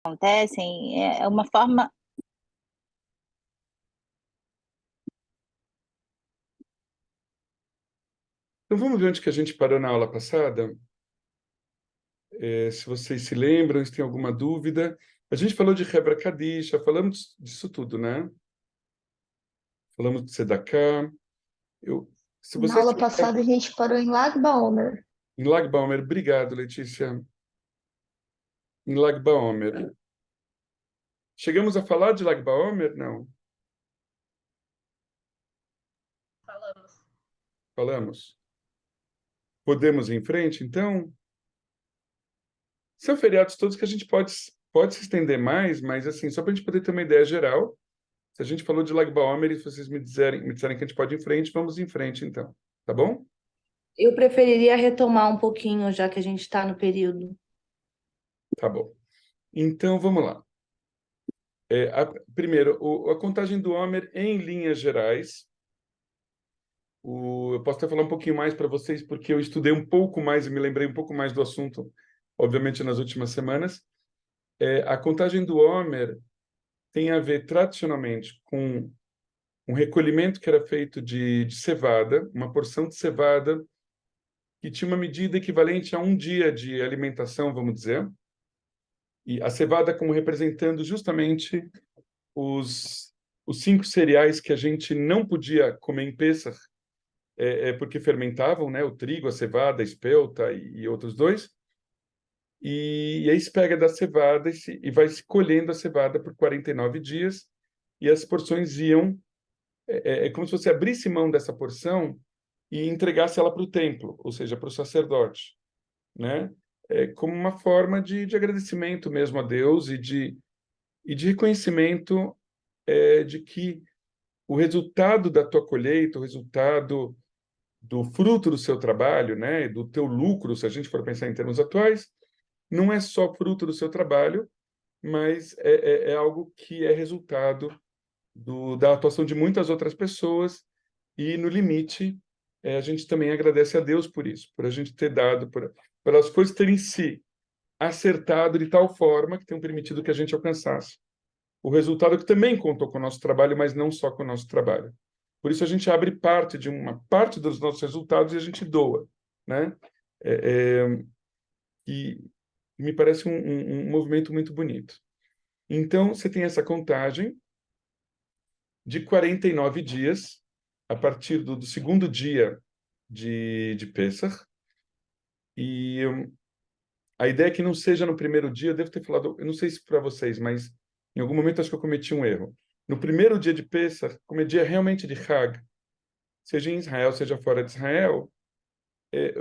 acontecem, é uma forma. Então vamos ver onde que a gente parou na aula passada. Se vocês se lembram, se tem alguma dúvida. A gente falou de Hebra Kadisha, falamos disso tudo, né? Falamos de Tzedakah. Se Na vocês aula tiverem... passada a gente parou em Lag BaOmer. Em Lag Baomer, obrigado, Letícia. Em Lag Baomer. Chegamos a falar de Lag Baomer? Não. Falamos. Falamos. Podemos ir em frente, então? São feriados todos que a gente pode se estender mais, mas assim, só para a gente poder ter uma ideia geral. Se a gente falou de Lag Baomer e se vocês me disserem que a gente pode ir em frente, vamos em frente, então. Tá bom? Eu preferiria retomar um pouquinho, já que a gente está no período. Tá bom. Então, vamos lá. Primeiro, a contagem do Homer em linhas gerais. Eu posso até falar um pouquinho mais para vocês, porque eu estudei um pouco mais e me lembrei um pouco mais do assunto, obviamente, nas últimas semanas. A contagem do Homer tem a ver, tradicionalmente, com um recolhimento que era feito de cevada, uma porção de cevada que tinha uma medida equivalente a um dia de alimentação, vamos dizer. E a cevada como representando justamente os, os 5 cereais que a gente não podia comer em Pêssar, porque fermentavam, né? O trigo, a cevada, a espelta e outros dois. E aí se pega da cevada e vai se colhendo a cevada por 49 dias, e as porções iam... É como se você abrisse mão dessa porção e entregasse ela para o templo, ou seja, para o sacerdote, né? Como uma forma de agradecimento mesmo a Deus e de reconhecimento de que o resultado da tua colheita, o resultado do fruto do seu trabalho, né, do teu lucro, se a gente for pensar em termos atuais, não é só fruto do seu trabalho, mas é algo que é resultado da atuação de muitas outras pessoas e, no limite, a gente também agradece a Deus por isso, por a gente ter dado, por as coisas terem se acertado de tal forma que tenham permitido que a gente alcançasse o resultado que também contou com o nosso trabalho, mas não só com o nosso trabalho. Por isso a gente abre uma parte dos nossos resultados e a gente doa, né? E me parece um movimento muito bonito. Então, você tem essa contagem de 49 dias, a partir do segundo dia de Pêssar. E a ideia é que não seja no primeiro dia, eu devo ter falado, eu não sei se para vocês, mas em algum momento acho que eu cometi um erro. No primeiro dia de Pêssar, como é dia realmente de Hag, seja em Israel, seja fora de Israel,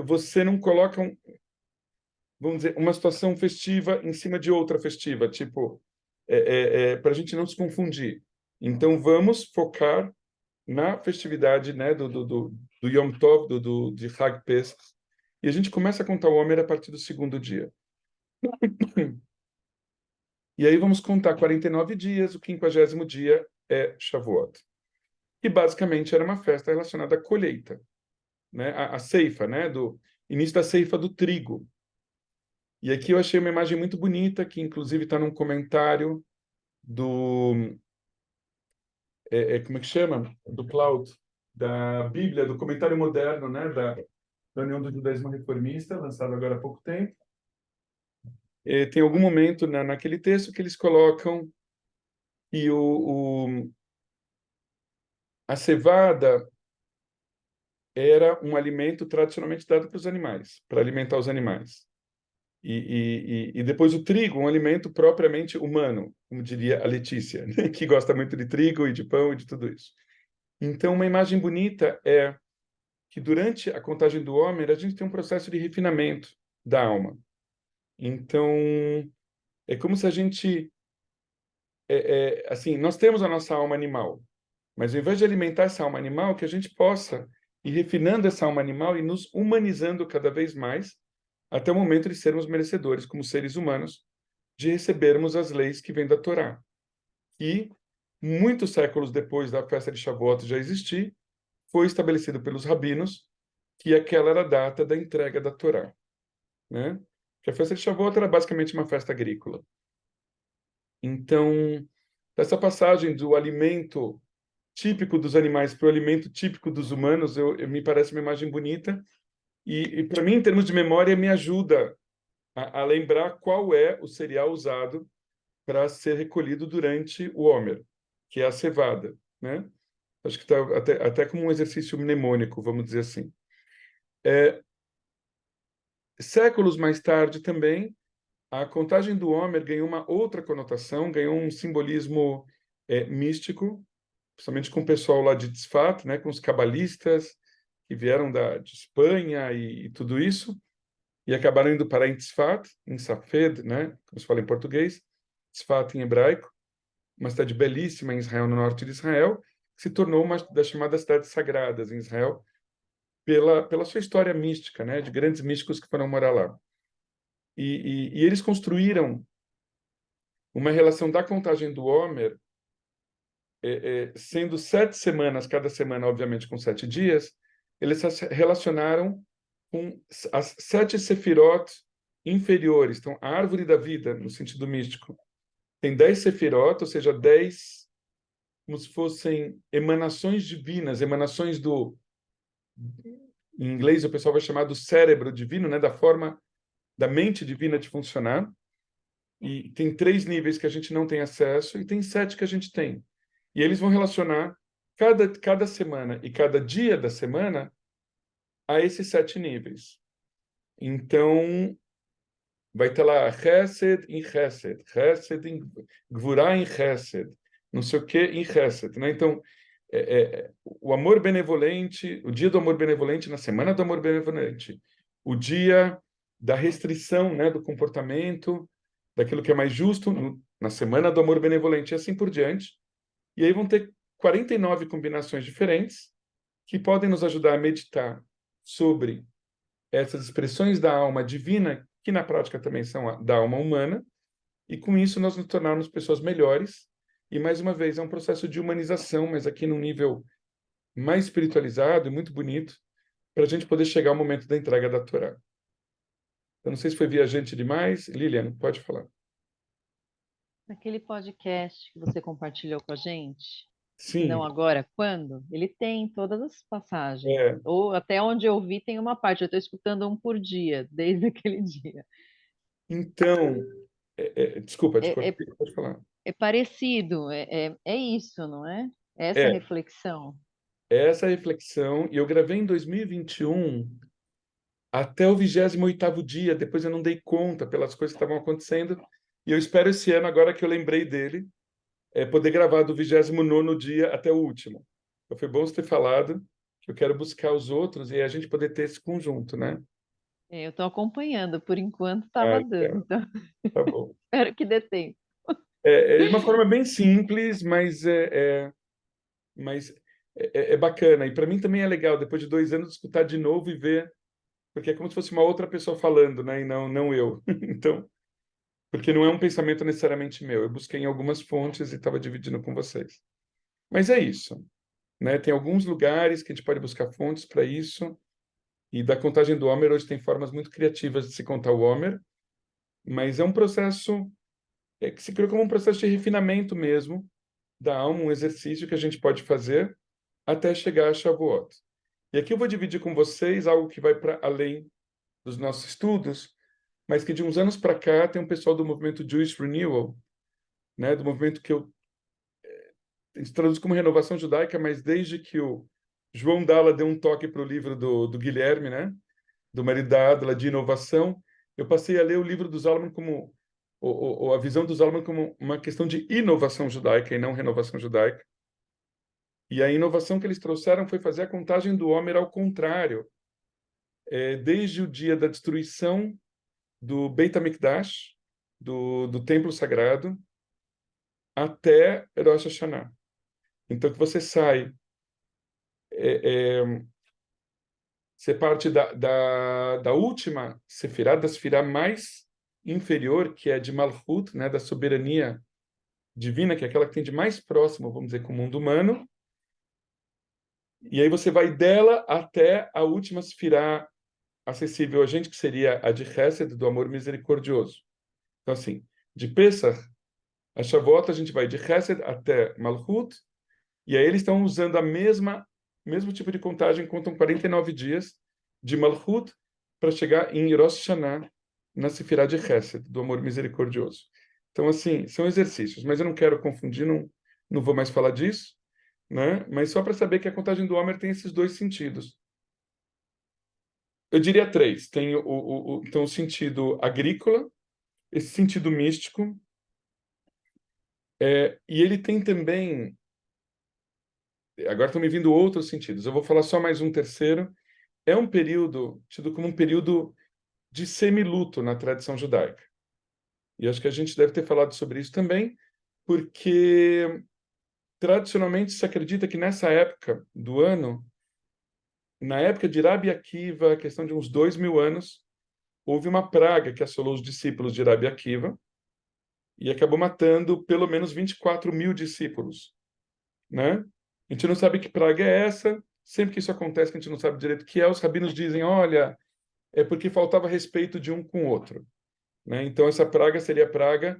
você não coloca, vamos dizer, uma situação festiva em cima de outra festiva, tipo, para a gente não se confundir. Então, vamos focar na festividade, né, do Yom Tov, de Hag Pesach, e a gente começa a contar o Homer a partir do segundo dia. E aí vamos contar 49 dias, o 50º dia é Shavuot. E basicamente era uma festa relacionada à colheita, né, a ceifa, né, do início da ceifa do trigo. E aqui eu achei uma imagem muito bonita, que inclusive está num comentário do... como é que chama? Do Cloud, da Bíblia, do comentário moderno, né, da União do Judaísmo Reformista, lançado agora há pouco tempo. Tem algum momento naquele texto que eles colocam que a cevada era um alimento tradicionalmente dado para os animais, para alimentar os animais. E depois o trigo, um alimento propriamente humano, como diria a Letícia, né? Que gosta muito de trigo e de pão e de tudo isso. Então, uma imagem bonita é que durante a contagem do homem, a gente tem um processo de refinamento da alma. Então, é como se a gente... assim, nós temos a nossa alma animal, mas ao invés de alimentar essa alma animal, que a gente possa ir refinando essa alma animal e nos humanizando cada vez mais, até o momento de sermos merecedores, como seres humanos, de recebermos as leis que vêm da Torá. E, muitos séculos depois da festa de Shavuot já existir, foi estabelecido pelos rabinos que aquela era a data da entrega da Torá, né? Que a festa de Shavuot era basicamente uma festa agrícola. Então, essa passagem do alimento típico dos animais para o alimento típico dos humanos, me parece uma imagem bonita. E para mim, em termos de memória, me ajuda a lembrar qual é o cereal usado para ser recolhido durante o Homer, que é a cevada, né? Acho que está até como um exercício mnemônico, vamos dizer assim. Séculos mais tarde também, a contagem do Homer ganhou uma outra conotação, ganhou um simbolismo místico, principalmente com o pessoal lá de Tzfat, né, com os cabalistas que vieram de Espanha e tudo isso, e acabaram indo parar em Tzfat, em Safed, né, como se fala em português, Tzfat em hebraico, uma cidade belíssima em Israel, no norte de Israel, que se tornou uma das chamadas cidades sagradas em Israel, pela sua história mística, né, de grandes místicos que foram morar lá. E eles construíram uma relação da contagem do Homer, sendo 7 semanas, cada semana, obviamente, com 7 dias, eles se relacionaram com as 7 sefirot inferiores. Então, a árvore da vida, no sentido místico, tem 10 sefirot, ou seja, 10 como se fossem emanações divinas, emanações do... Em inglês, o pessoal vai chamar do cérebro divino, né, da forma da mente divina de funcionar. E tem 3 níveis que a gente não tem acesso e tem 7 que a gente tem. E eles vão relacionar cada semana e cada dia da semana a esses 7 níveis. Então, vai ter lá Chesed em Chesed, Chesed em Gvurá em Chesed, não sei o que em Chesed, né? Então, o amor benevolente, o dia do amor benevolente na semana do amor benevolente, o dia da restrição, né, do comportamento, daquilo que é mais justo, na semana do amor benevolente e assim por diante. E aí vão ter 49 combinações diferentes que podem nos ajudar a meditar sobre essas expressões da alma divina, que na prática também são da alma humana, e com isso nós nos tornarmos pessoas melhores. E mais uma vez, é um processo de humanização, mas aqui num nível mais espiritualizado e muito bonito, para a gente poder chegar ao momento da entrega da Torá. Eu não sei se foi viajante demais. Lilian, pode falar. Naquele podcast que você compartilhou com a gente, Sim, não agora, quando? Ele tem todas as passagens. é, Ou até onde eu vi tem uma parte. Eu estou escutando um por dia, desde aquele dia. então, desculpa, te É, é, cortei, pode falar. é parecido, é isso, não é? Essa É, reflexão. essa reflexão, e eu gravei em 2021 até o 28º dia, depois eu não dei conta pelas coisas que estavam acontecendo, e eu espero esse ano, agora que eu lembrei dele, poder gravar do 29º dia até o último. Então, foi bom você ter falado, que eu quero buscar os outros e a gente poder ter esse conjunto, né? Eu estou acompanhando, por enquanto Ah, estava dando, então tá bom. espero que dê tempo. É de uma forma bem simples, mas é bacana. E para mim também é legal, depois de 2 anos, escutar de novo e ver, porque é como se fosse uma outra pessoa falando, né? E não eu. Então, porque não é um pensamento necessariamente meu. Eu busquei em algumas fontes e estava dividindo com vocês. Mas é isso, né? Tem alguns lugares que a gente pode buscar fontes para isso. E da contagem do Homer, hoje tem formas muito criativas de se contar o Homer, mas é um processo que se criou como um processo de refinamento mesmo da alma, um exercício que a gente pode fazer até chegar a Shavuot. E aqui eu vou dividir com vocês algo que vai para além dos nossos estudos, mas que de uns anos para cá tem um pessoal do movimento Jewish Renewal, né, do movimento que a gente traduz como renovação judaica, mas desde que o João Dalla deu um toque para o livro do Guilherme, né, do marido da Adla, de inovação, eu passei a ler o livro do Zalman como a visão do Zalman como uma questão de inovação judaica e não renovação judaica. E a inovação que eles trouxeram foi fazer a contagem do Homer ao contrário, desde o dia da destruição do Beit HaMikdash, do templo sagrado, até Rosh Hashanah. Então, que você sai, você parte da última sefirá, da sefirá mais inferior, que é de Malchut, né, da soberania divina, que é aquela que tem de mais próximo, vamos dizer, com o mundo humano. E aí você vai dela até a última sefirá acessível a gente, que seria a de Hesed, do amor misericordioso. Então, assim, de Pesach A Shavuot a gente vai de Hesed até Malchut, e aí eles estão usando mesmo tipo de contagem, contam 49 dias de Malchut para chegar em Rosh Hashanah, na Sefirah de Hesed, do amor misericordioso. Então, assim, são exercícios, mas eu não quero confundir, não vou mais falar disso, né? Mas só para saber que a contagem do Homer tem esses dois sentidos. Eu diria três. Tem então, o sentido agrícola, esse sentido místico, e ele tem também. Agora estão me vindo outros sentidos. Eu vou falar só mais um terceiro. É um período tido como um período de semiluto na tradição judaica. E acho que a gente deve ter falado sobre isso também, porque tradicionalmente se acredita que nessa época do ano, na época de Rabi Akiva, questão de uns 2000 anos, houve uma praga que assolou os discípulos de Rabi Akiva e acabou matando pelo menos 24 mil discípulos, né? A gente não sabe que praga é essa. Sempre que isso acontece, que a gente não sabe direito o que é, os rabinos dizem, olha, é porque faltava respeito de um com o outro, né? Então, essa praga seria a praga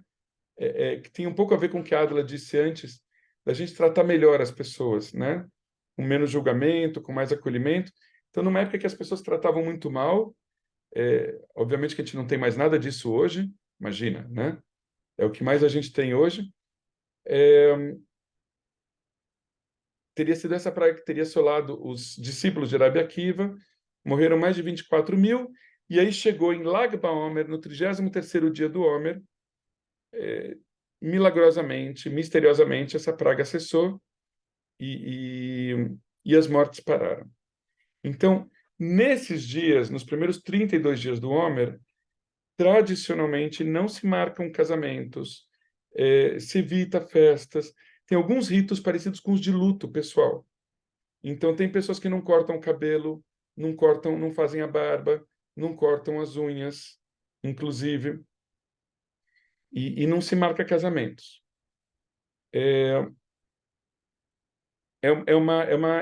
que tem um pouco a ver com o que a Adla disse antes, da gente tratar melhor as pessoas, né? Com menos julgamento, com mais acolhimento. Então, numa época que as pessoas tratavam muito mal, obviamente que a gente não tem mais nada disso hoje, imagina, né? É o que mais a gente tem hoje. Teria sido essa praga que teria assolado os discípulos de Rabi Akiva, morreram mais de 24 mil, e aí chegou em Lag BaOmer, no 33º dia do Homer, milagrosamente, misteriosamente, essa praga cessou e as mortes pararam. Então, nesses dias, nos primeiros 32 dias do Homer, tradicionalmente não se marcam casamentos, se evita festas, tem alguns ritos parecidos com os de luto pessoal. Então, tem pessoas que não cortam o cabelo, não fazem a barba, não cortam as unhas, inclusive, e não se marca casamentos. É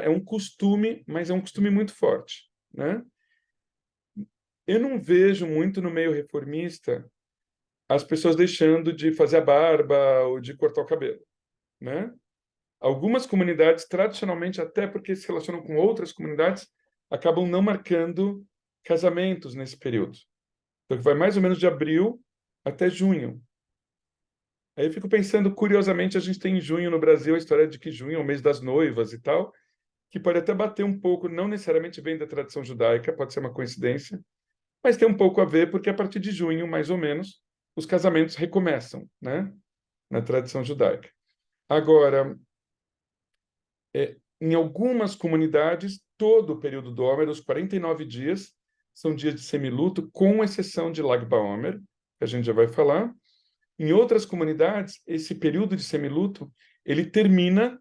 um costume, mas é um costume muito forte, né? Eu não vejo muito no meio reformista as pessoas deixando de fazer a barba ou de cortar o cabelo, né? Algumas comunidades, tradicionalmente, até porque se relacionam com outras comunidades, acabam não marcando casamentos nesse período. Então, vai mais ou menos de abril até junho. Aí eu fico pensando, curiosamente, a gente tem em junho no Brasil a história de que junho é o mês das noivas e tal, que pode até bater um pouco, não necessariamente vem da tradição judaica, pode ser uma coincidência, mas tem um pouco a ver, porque a partir de junho, mais ou menos, os casamentos recomeçam, né? Na tradição judaica. Agora, em algumas comunidades, todo o período do Homer, os 49 dias, são dias de semiluto, com exceção de Lag BaOmer, que a gente já vai falar. Em outras comunidades, esse período de semiluto, ele termina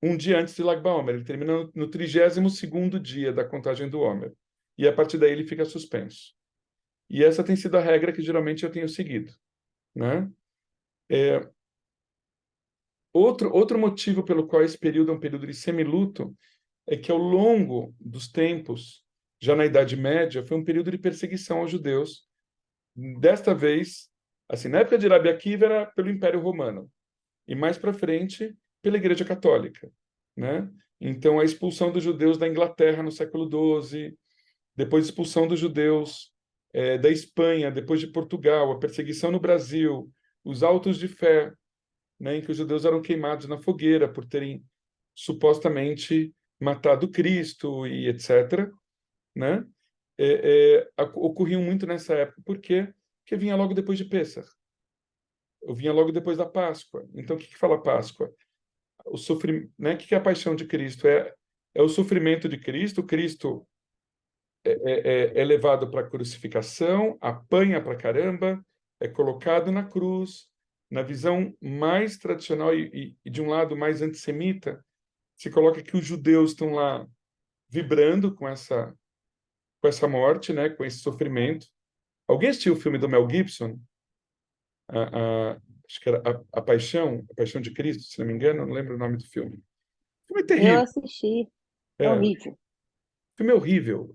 um dia antes de Lag BaOmer, ele termina no 32º dia da contagem do Homer. E a partir daí ele fica suspenso. E essa tem sido a regra que geralmente eu tenho seguido, né? Outro motivo pelo qual esse período é um período de semiluto é que ao longo dos tempos, já na Idade Média, foi um período de perseguição aos judeus. Desta vez, assim, na época de Rabi Akiva era pelo Império Romano e mais para frente pela Igreja Católica, né? Então a expulsão dos judeus da Inglaterra no século XII, depois a expulsão dos judeus da Espanha, depois de Portugal, a perseguição no Brasil, os autos de fé, né, em que os judeus eram queimados na fogueira por terem supostamente matado Cristo e etc., né? Ocorriam muito nessa época. Por quê? Porque vinha logo depois de Pêssar. Eu vinha logo depois da Páscoa. Então, o que fala Páscoa? O sofrimento, né? O que é a paixão de Cristo? É o sofrimento de Cristo. Cristo é levado para a crucificação, apanha para caramba, é colocado na cruz. Na visão mais tradicional e de um lado mais antissemita, se coloca que os judeus estão lá vibrando com essa morte, né, com esse sofrimento. Alguém assistiu o filme do Mel Gibson? Acho que era a Paixão de Cristo, se não me engano, não lembro o nome do filme. O filme é Eu terrível. assisti, é O horrível. filme é horrível.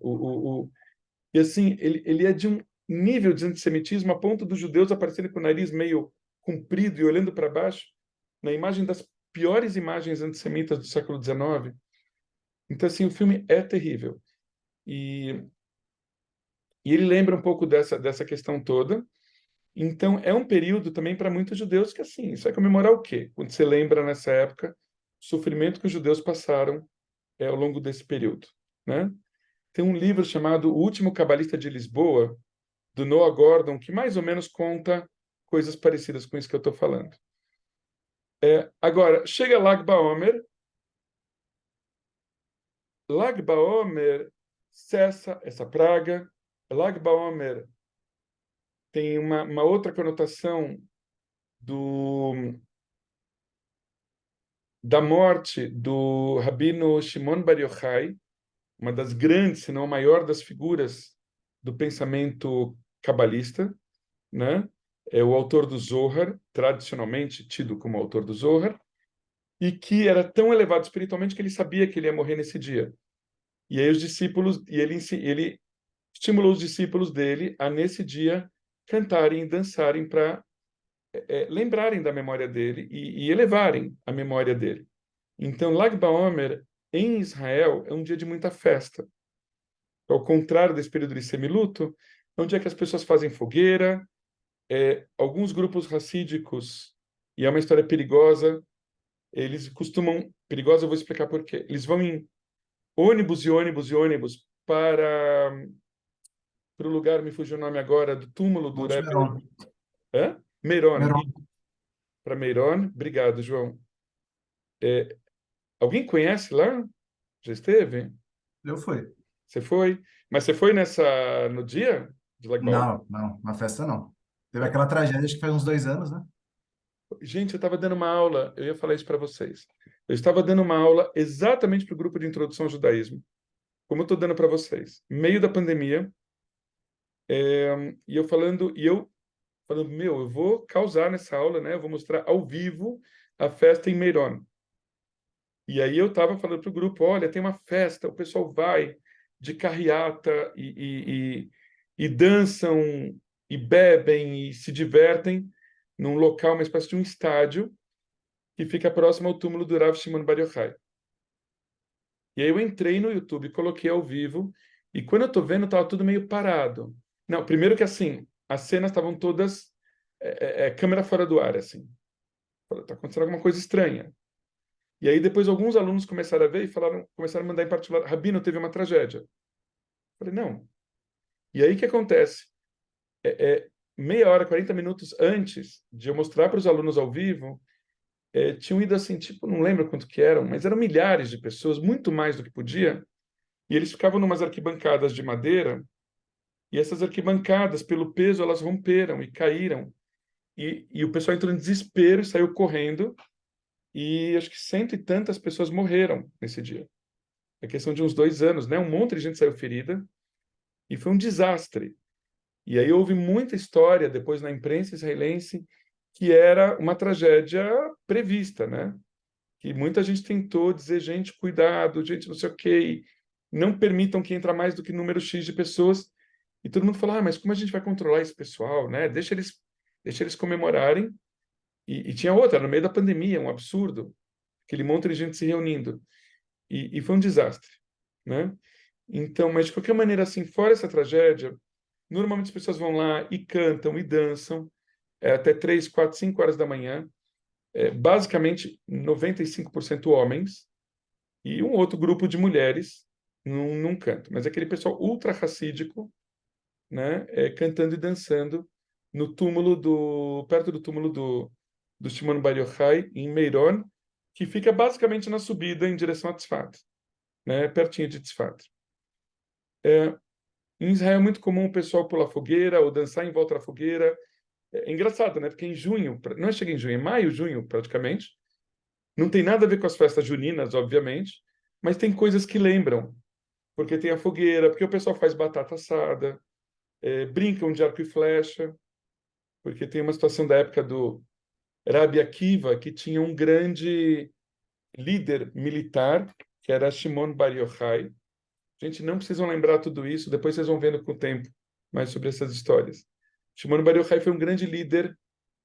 E assim, ele é de um nível de antissemitismo a ponto dos judeus aparecerem com o nariz meio comprido e olhando para baixo, na imagem das piores imagens antissemitas do século XIX. Então, assim, o filme é terrível. E ele lembra um pouco dessa questão toda. Então, é um período também para muitos judeus que, assim, isso vai comemorar o quê? Quando você lembra, nessa época, o sofrimento que os judeus passaram ao longo desse período, né? Tem um livro chamado O Último Cabalista de Lisboa, do Noah Gordon, que mais ou menos conta coisas parecidas com isso que eu estou falando. Agora, chega Lag BaOmer. Lag BaOmer cessa essa praga. Lag BaOmer tem uma outra conotação da morte do Rabino Shimon Bar Yochai, uma das grandes, se não a maior das figuras do pensamento cabalista, né? É o autor do Zohar, tradicionalmente tido como autor do Zohar, e que era tão elevado espiritualmente que ele sabia que ele ia morrer nesse dia. E aí os discípulos, ele estimulou os discípulos dele a nesse dia cantarem e dançarem para lembrarem da memória dele e elevarem a memória dele. Então, Lag BaOmer em Israel é um dia de muita festa. Ao contrário desse período de semiluto, é um dia que as pessoas fazem fogueira. Alguns grupos racídicos, e é uma história perigosa, eles costumam... Perigosa, eu vou explicar por quê. Eles vão em ônibus e ônibus e ônibus para o lugar, me fugiu o nome agora, do túmulo do Monte Rebbe. Meron. Meron. Meron. Para Meron. Obrigado, João. Alguém conhece lá? Já esteve? Eu fui. Você foi? Mas você foi no dia de Lag BaOmer? Não, na festa não. Teve aquela tragédia, acho que faz uns 2 anos, né? Gente, eu estava dando uma aula, eu ia falar isso para vocês. Eu estava dando uma aula exatamente para o grupo de introdução ao judaísmo, como eu estou dando para vocês, meio da pandemia, e eu falando, meu, eu vou causar nessa aula, né? Eu vou mostrar ao vivo a festa em Meron. E aí eu estava falando para o grupo, olha, tem uma festa, o pessoal vai de carreata e dançam e bebem e se divertem num local, uma espécie de um estádio, que fica próximo ao túmulo do Rav Shimon Bar Yochai. E aí eu entrei no YouTube, coloquei ao vivo, e quando eu tô vendo, estava tudo meio parado. Não, primeiro que assim, as cenas estavam todas câmera fora do ar, assim. Tá acontecendo alguma coisa estranha. E aí depois alguns alunos começaram a ver e começaram a mandar em particular, Rabino, teve uma tragédia. Eu falei, não. E aí o que acontece? Meia hora, 40 minutos antes de eu mostrar para os alunos ao vivo, tinham ido assim, tipo, não lembro quanto que eram, mas eram milhares de pessoas, muito mais do que podia, e eles ficavam numas arquibancadas de madeira, e essas arquibancadas, pelo peso, elas romperam e caíram, e o pessoal entrou em desespero e saiu correndo, e acho que cento e tantas pessoas morreram nesse dia. É questão de uns 2 anos, né? Um monte de gente saiu ferida, e foi um desastre. E aí houve muita história depois na imprensa israelense que era uma tragédia prevista, né? Que muita gente tentou dizer, gente, cuidado, gente, não sei o quê, não permitam que entre mais do que número X de pessoas. E todo mundo falou, mas como a gente vai controlar esse pessoal, né? Deixa eles comemorarem. E tinha outra, no meio da pandemia, um absurdo, aquele monte de gente se reunindo. E foi um desastre, né? Então, mas de qualquer maneira, assim, fora essa tragédia, normalmente as pessoas vão lá e cantam e dançam até 3, 4, 5 horas da manhã. Basicamente 95% homens e um outro grupo de mulheres num canto. Mas aquele pessoal ultra racídico, né, cantando e dançando no perto do túmulo do Shimon Bar Yochai, em Meron, que fica basicamente na subida em direção a Tzfat, né, pertinho de Tzfat. Em Israel é muito comum o pessoal pular fogueira ou dançar em volta da fogueira. É engraçado, né? Porque em junho, não chega em junho, é maio, junho, praticamente. Não tem nada a ver com as festas juninas, obviamente, mas tem coisas que lembram. Porque tem a fogueira, porque o pessoal faz batata assada, brincam de arco e flecha, porque tem uma situação da época do Rabi Akiva, que tinha um grande líder militar, que era Shimon Bar Yochai. Gente, não precisam lembrar tudo isso, depois vocês vão vendo com o tempo mais sobre essas histórias. Shimon Bar Yochai foi um grande líder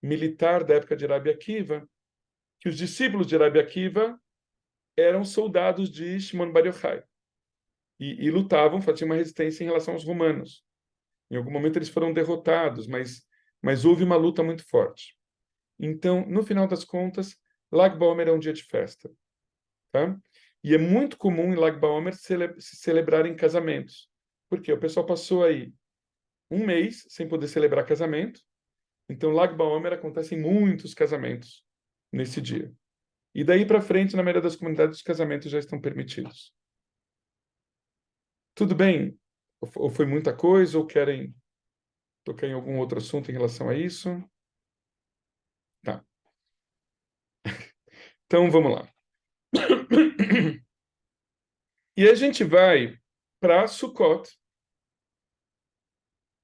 militar da época de Rabi Akiva, que os discípulos de Rabi Akiva eram soldados de Shimon Bar Yochai e lutavam, faziam uma resistência em relação aos romanos. Em algum momento eles foram derrotados, mas houve uma luta muito forte. Então, no final das contas, Lag BaOmer é um dia de festa, tá? E é muito comum em Lag BaOmer se celebrarem casamentos, porque o pessoal passou aí um mês sem poder celebrar casamento. Então, Lag BaOmer acontecem muitos casamentos nesse dia. E daí para frente, na maioria das comunidades, os casamentos já estão permitidos. Tudo bem? Ou foi muita coisa? Ou querem tocar em algum outro assunto em relação a isso? Tá. Então, vamos lá. E a gente vai para Sukkot,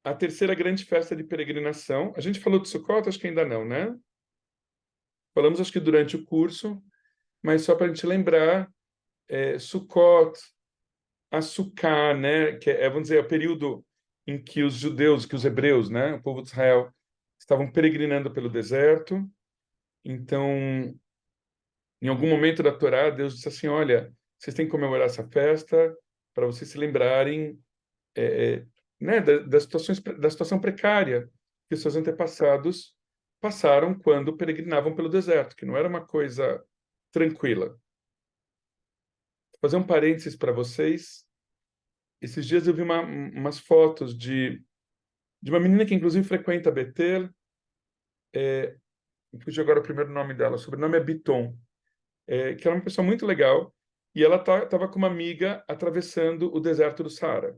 a terceira grande festa de peregrinação. A gente falou de Sukkot? Acho que ainda não, né? Falamos, acho que durante o curso, mas só para a gente lembrar, Sukkot, Açúcar, né? Que vamos dizer, é o período em que os judeus, que os hebreus, né? O povo de Israel, estavam peregrinando pelo deserto. Então, em algum momento da Torá, Deus disse assim, olha, vocês têm que comemorar essa festa para vocês se lembrarem né, da situação precária que os seus antepassados passaram quando peregrinavam pelo deserto, que não era uma coisa tranquila. Vou fazer um parênteses para vocês. Esses dias eu vi umas fotos de uma menina que inclusive frequenta Betel. Eu fugi agora o primeiro nome dela, o sobrenome é Biton, que era uma pessoa muito legal, e ela estava com uma amiga atravessando o deserto do Saara.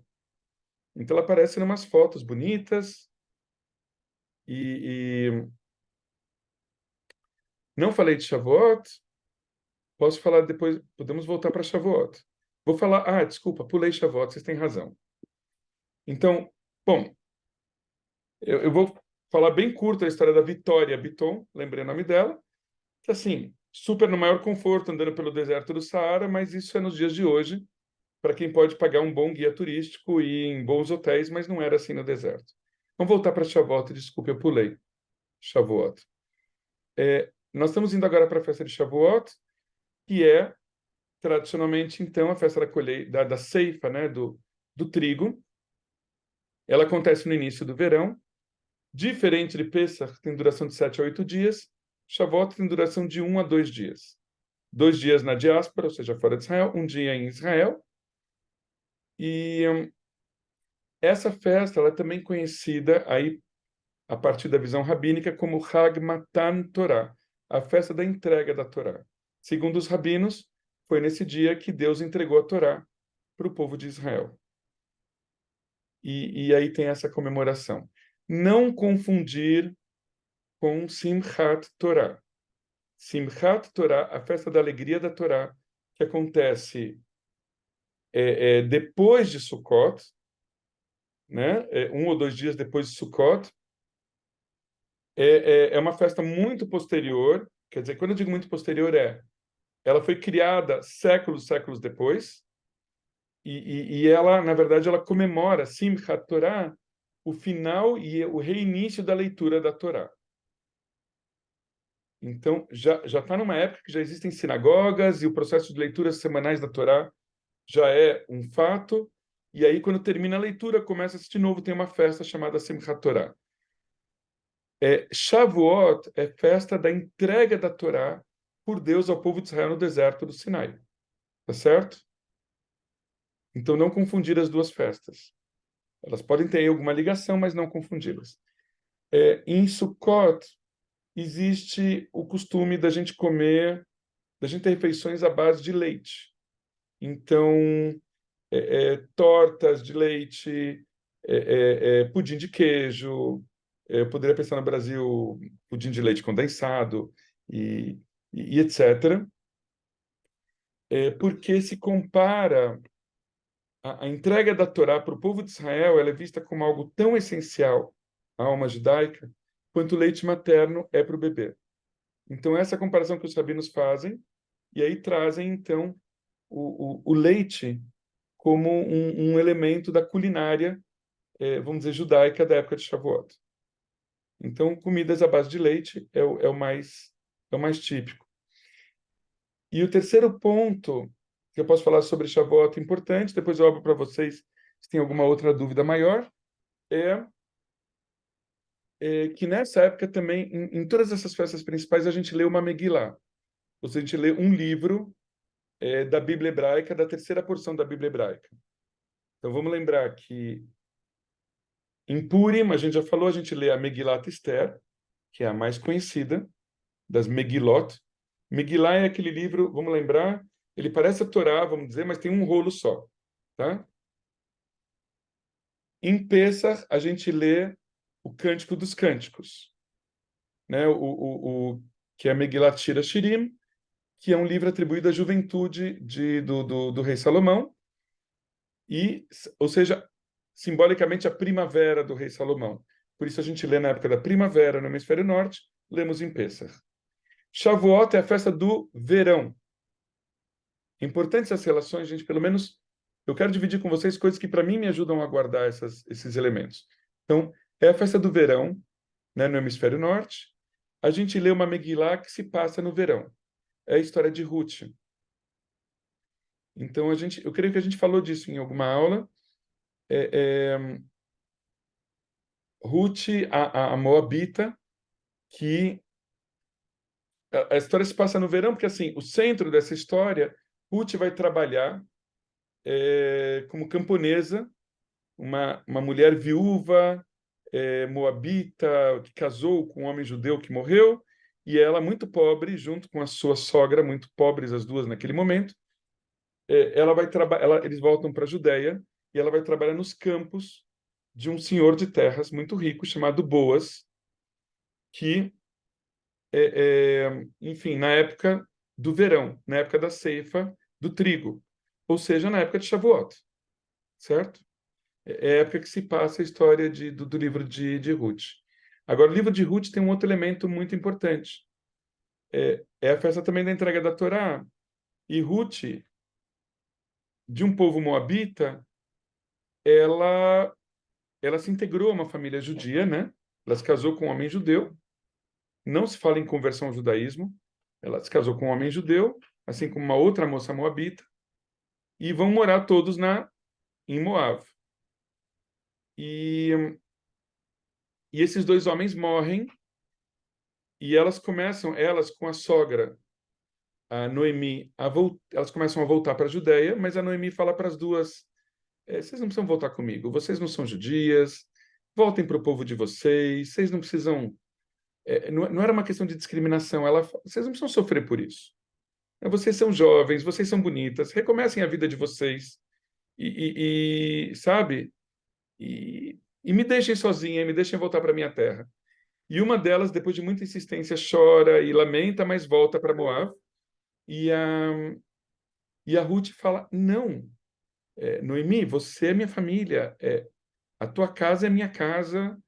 Então ela aparece em umas fotos bonitas, e não falei de Shavuot, posso falar depois, podemos voltar para Shavuot. Vou falar, desculpa, pulei Shavuot, vocês têm razão. Então, bom, eu vou falar bem curto a história da Vitória Biton, lembrei o nome dela, que assim, super no maior conforto, andando pelo deserto do Saara, mas isso é nos dias de hoje, para quem pode pagar um bom guia turístico e ir em bons hotéis, mas não era assim no deserto. Vamos voltar para Shavuot, desculpe, eu pulei Shavuot. Nós estamos indo agora para a festa de Shavuot, que é, tradicionalmente, então, a festa da colheita, da ceifa, né, do trigo. Ela acontece no início do verão. Diferente de Pesach, que tem duração de 7 a 8 dias, Shavuot tem duração de 1 a 2 dias. 2 dias na diáspora, ou seja, fora de Israel, 1 dia em Israel. E essa festa ela é também conhecida aí a partir da visão rabínica como Hag Matan Torah, a festa da entrega da Torá. Segundo os rabinos, foi nesse dia que Deus entregou a Torá para o povo de Israel. E aí tem essa comemoração. Não confundir com Simchat Torah. Simchat Torah, a festa da alegria da Torá, que acontece depois de Sukkot, né? 1 ou 2 dias depois de Sukkot. É uma festa muito posterior, quer dizer, quando eu digo muito posterior, ela foi criada séculos depois, e ela, na verdade, ela comemora Simchat Torah, o final e o reinício da leitura da Torá. Então, já está numa época que já existem sinagogas e o processo de leituras semanais da Torá já é um fato, e aí, quando termina a leitura, começa-se de novo, tem uma festa chamada Simchat Torah. Shavuot é festa da entrega da Torá por Deus ao povo de Israel no deserto do Sinai. Tá certo? Então, não confundir as duas festas. Elas podem ter alguma ligação, mas não confundi-las. Em Sukkot, existe o costume da gente ter refeições à base de leite. Então, tortas de leite, pudim de queijo, eu poderia pensar no Brasil pudim de leite condensado e etc. Porque se compara a entrega da Torá para o povo de Israel, ela é vista como algo tão essencial à alma judaica quanto o leite materno é para o bebê. Então, essa é a comparação que os rabinos fazem, e aí trazem, então, o leite como um elemento da culinária, vamos dizer, judaica da época de Shavuot. Então, comidas à base de leite é o mais típico. E o terceiro ponto que eu posso falar sobre Shavuot importante, depois eu abro para vocês se tem alguma outra dúvida maior, é que nessa época também, em todas essas festas principais, a gente lê uma Megillah. Ou seja, a gente lê um livro da Bíblia hebraica, da terceira porção da Bíblia hebraica. Então vamos lembrar que em Purim, a gente já falou, a gente lê a Megillat Esther, que é a mais conhecida das Megilot. Megillah é aquele livro, vamos lembrar, ele parece a Torá, vamos dizer, mas tem um rolo só, tá? Em Pessach, a gente lê o Cântico dos Cânticos, né? Que é Megillat Shir Shirim, que é um livro atribuído à juventude do rei Salomão, ou seja, simbolicamente a primavera do rei Salomão. Por isso a gente lê na época da primavera no hemisfério norte, lemos em Pessach. Shavuot é a festa do verão. Importantes as relações, gente, pelo menos eu quero dividir com vocês coisas que para mim me ajudam a guardar esses elementos. Então, é a festa do verão, né, no hemisfério norte. A gente lê uma Megillah que se passa no verão. É a história de Ruth. Então, eu creio que a gente falou disso em alguma aula. Ruth, a Moabita, que a história se passa no verão, porque assim, o centro dessa história, Ruth vai trabalhar como camponesa, uma mulher viúva, moabita, que casou com um homem judeu que morreu, e ela muito pobre, junto com a sua sogra, muito pobres as duas naquele momento, ela vai trabalhar, eles voltam para a Judéia, e ela vai trabalhar nos campos de um senhor de terras muito rico chamado Boaz, que enfim, na época do verão, na época da ceifa do trigo, ou seja, na época de Shavuot, certo? É a época que se passa a história do livro de Ruth. Agora, o livro de Ruth tem um outro elemento muito importante. É a festa também da entrega da Torá. E Ruth, de um povo moabita, ela se integrou a uma família judia, né? Ela se casou com um homem judeu. Não se fala em conversão ao judaísmo. Ela se casou com um homem judeu, assim como uma outra moça moabita, e vão morar todos em Moab. E esses dois homens morrem, e elas com a sogra, a Noemi, elas começam a voltar para a Judéia, mas a Noemi fala para as duas: vocês não precisam voltar comigo, vocês não são judias, voltem para o povo de vocês não precisam. Não era uma questão de discriminação, vocês não precisam sofrer por isso. Vocês são jovens, vocês são bonitas, recomecem a vida de vocês, sabe? E me deixem sozinha, me deixem voltar para minha terra. E uma delas, depois de muita insistência, chora e lamenta, mas volta para Moab. E a Ruth fala: não, Noemi, você é minha família, a tua casa é minha casa,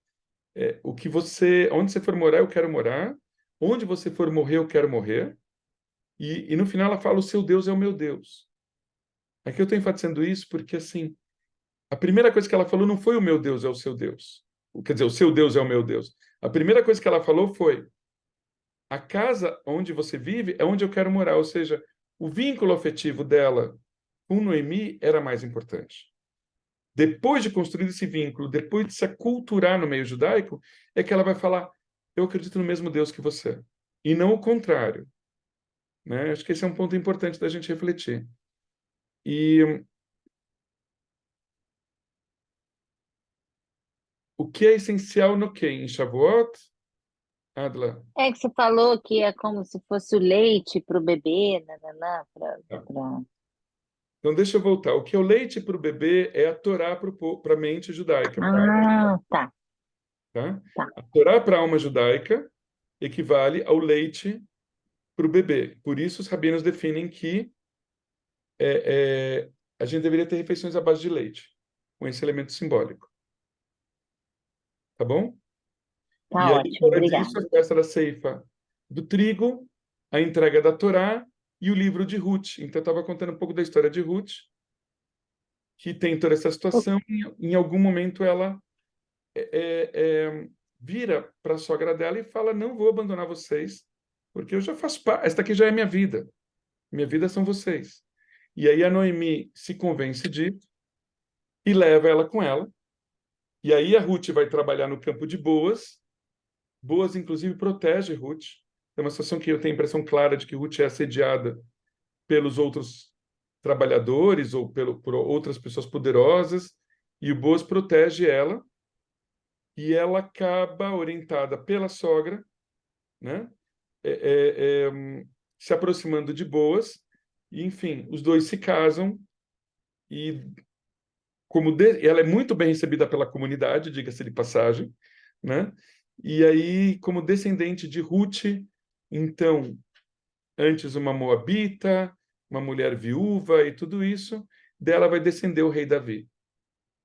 onde você for morar, eu quero morar, onde você for morrer, eu quero morrer. E no final ela fala: o seu Deus é o meu Deus. Aqui eu estou enfatizando isso porque, assim, a primeira coisa que ela falou não foi: o meu Deus é o seu Deus. Quer dizer, o seu Deus é o meu Deus. A primeira coisa que ela falou foi: a casa onde você vive é onde eu quero morar. Ou seja, o vínculo afetivo dela com Noemi era mais importante. Depois de construir esse vínculo, depois de se aculturar no meio judaico, é que ela vai falar: eu acredito no mesmo Deus que você. E não o contrário. Né? Acho que esse é um ponto importante da gente refletir. E o que é essencial no quê? Em Shavuot? Adla? É que você falou que é como se fosse o leite para o bebê, nananã, Então, deixa eu voltar. O que é o leite para o bebê é a Torá para a mente judaica. tá. Tá? A Torá para a alma judaica equivale ao leite para o bebê. Por isso, os rabinos definem que a gente deveria ter refeições à base de leite, com esse elemento simbólico. Tá bom? Tá E aí, ótimo, fora obrigada. disso, a festa da ceifa do trigo, a entrega da Torá e o livro de Ruth. Então, eu estava contando um pouco da história de Ruth, que tem toda essa situação. Em algum momento, ela vira para a sogra dela e fala: não vou abandonar vocês, porque eu já faço parte, esta aqui já é minha vida são vocês. E aí a Noemi se convence disso e leva ela com ela. E aí a Ruth vai trabalhar no campo de Boaz. Boaz, inclusive, protege Ruth. É uma situação que eu tenho a impressão clara de que Ruth é assediada pelos outros trabalhadores ou por outras pessoas poderosas, e o Boaz protege ela, e ela acaba orientada pela sogra, né? Se aproximando de Boaz, e, enfim, os dois se casam, e ela é muito bem recebida pela comunidade, diga-se de passagem, né? E aí, como descendente de Ruth, então, antes uma moabita, uma mulher viúva e tudo isso, dela vai descender o rei Davi,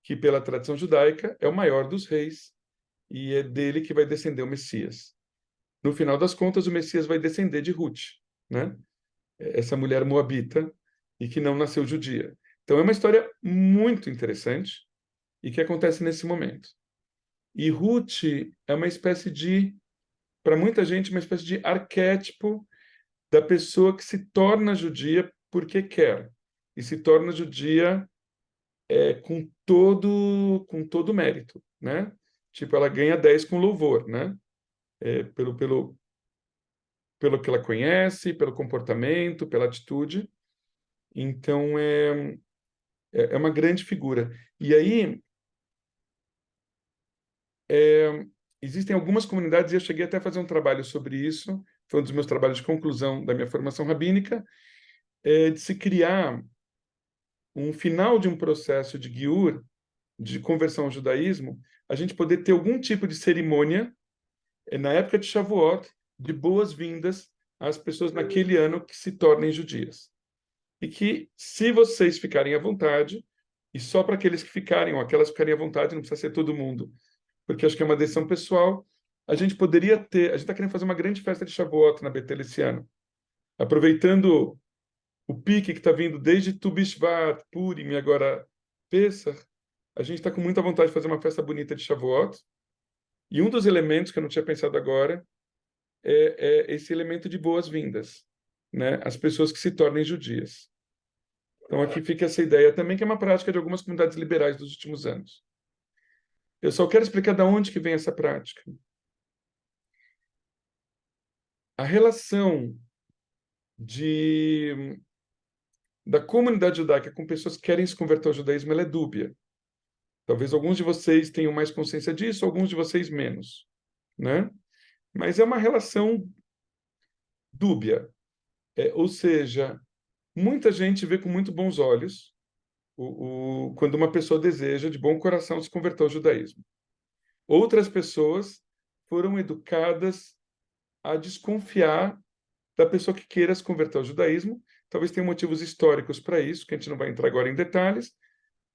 que pela tradição judaica é o maior dos reis, e é dele que vai descender o Messias. No final das contas, o Messias vai descender de Ruth, né? Essa mulher moabita e que não nasceu judia. Então é uma história muito interessante e que acontece nesse momento. E Ruth é uma espécie de, para muita gente, uma espécie de arquétipo da pessoa que se torna judia porque quer e se torna judia com todo mérito, né? Tipo, ela ganha 10 com louvor, né? Pelo que ela conhece, pelo comportamento, pela atitude. Então, é uma grande figura. E aí, existem algumas comunidades, e eu cheguei até a fazer um trabalho sobre isso, foi um dos meus trabalhos de conclusão da minha formação rabínica, de se criar um final de um processo de giur, de conversão ao judaísmo, a gente poder ter algum tipo de cerimônia, na época de Shavuot, de boas-vindas às pessoas naquele ano que se tornem judias. E que, se vocês ficarem à vontade, e só para aqueles que ficarem, ou aquelas que ficarem à vontade, não precisa ser todo mundo, porque acho que é uma decisão pessoal, a gente poderia ter, a gente está querendo fazer uma grande festa de Shavuot na Betel esse ano, aproveitando o pique que está vindo desde Tu Bishvat, Purim e agora Pesach, a gente está com muita vontade de fazer uma festa bonita de Shavuot, e um dos elementos que eu não tinha pensado agora é esse elemento de boas-vindas, né? As pessoas que se tornem judias. Então aqui fica essa ideia também, que é uma prática de algumas comunidades liberais dos últimos anos. Eu só quero explicar de onde que vem essa prática. A relação da comunidade judaica com pessoas que querem se converter ao judaísmo, ela é dúbia. Talvez alguns de vocês tenham mais consciência disso, alguns de vocês menos, né? Mas é uma relação dúbia. Ou seja, muita gente vê com muito bons olhos quando uma pessoa deseja de bom coração se converter ao judaísmo. Outras pessoas foram educadas a desconfiar da pessoa que queira se converter ao judaísmo. Talvez tenha motivos históricos para isso, que a gente não vai entrar agora em detalhes,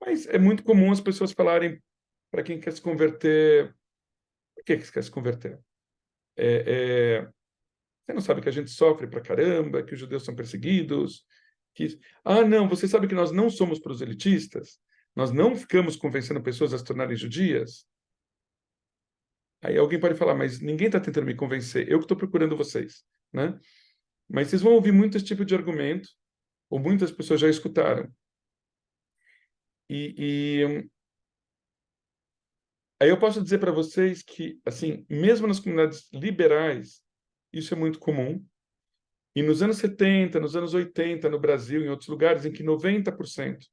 mas é muito comum as pessoas falarem para quem quer se converter: por que você quer se converter? Você não sabe que a gente sofre pra caramba, que os judeus são perseguidos, não, você sabe que nós não somos proselitistas? Nós não ficamos convencendo pessoas a se tornarem judias? Aí alguém pode falar: mas ninguém está tentando me convencer, eu que estou procurando vocês, né? Mas vocês vão ouvir muito esse tipo de argumento, ou muitas pessoas já escutaram. Aí eu posso dizer para vocês que, assim, mesmo nas comunidades liberais, isso é muito comum. E nos anos 70, nos anos 80, no Brasil, em outros lugares, em que 90%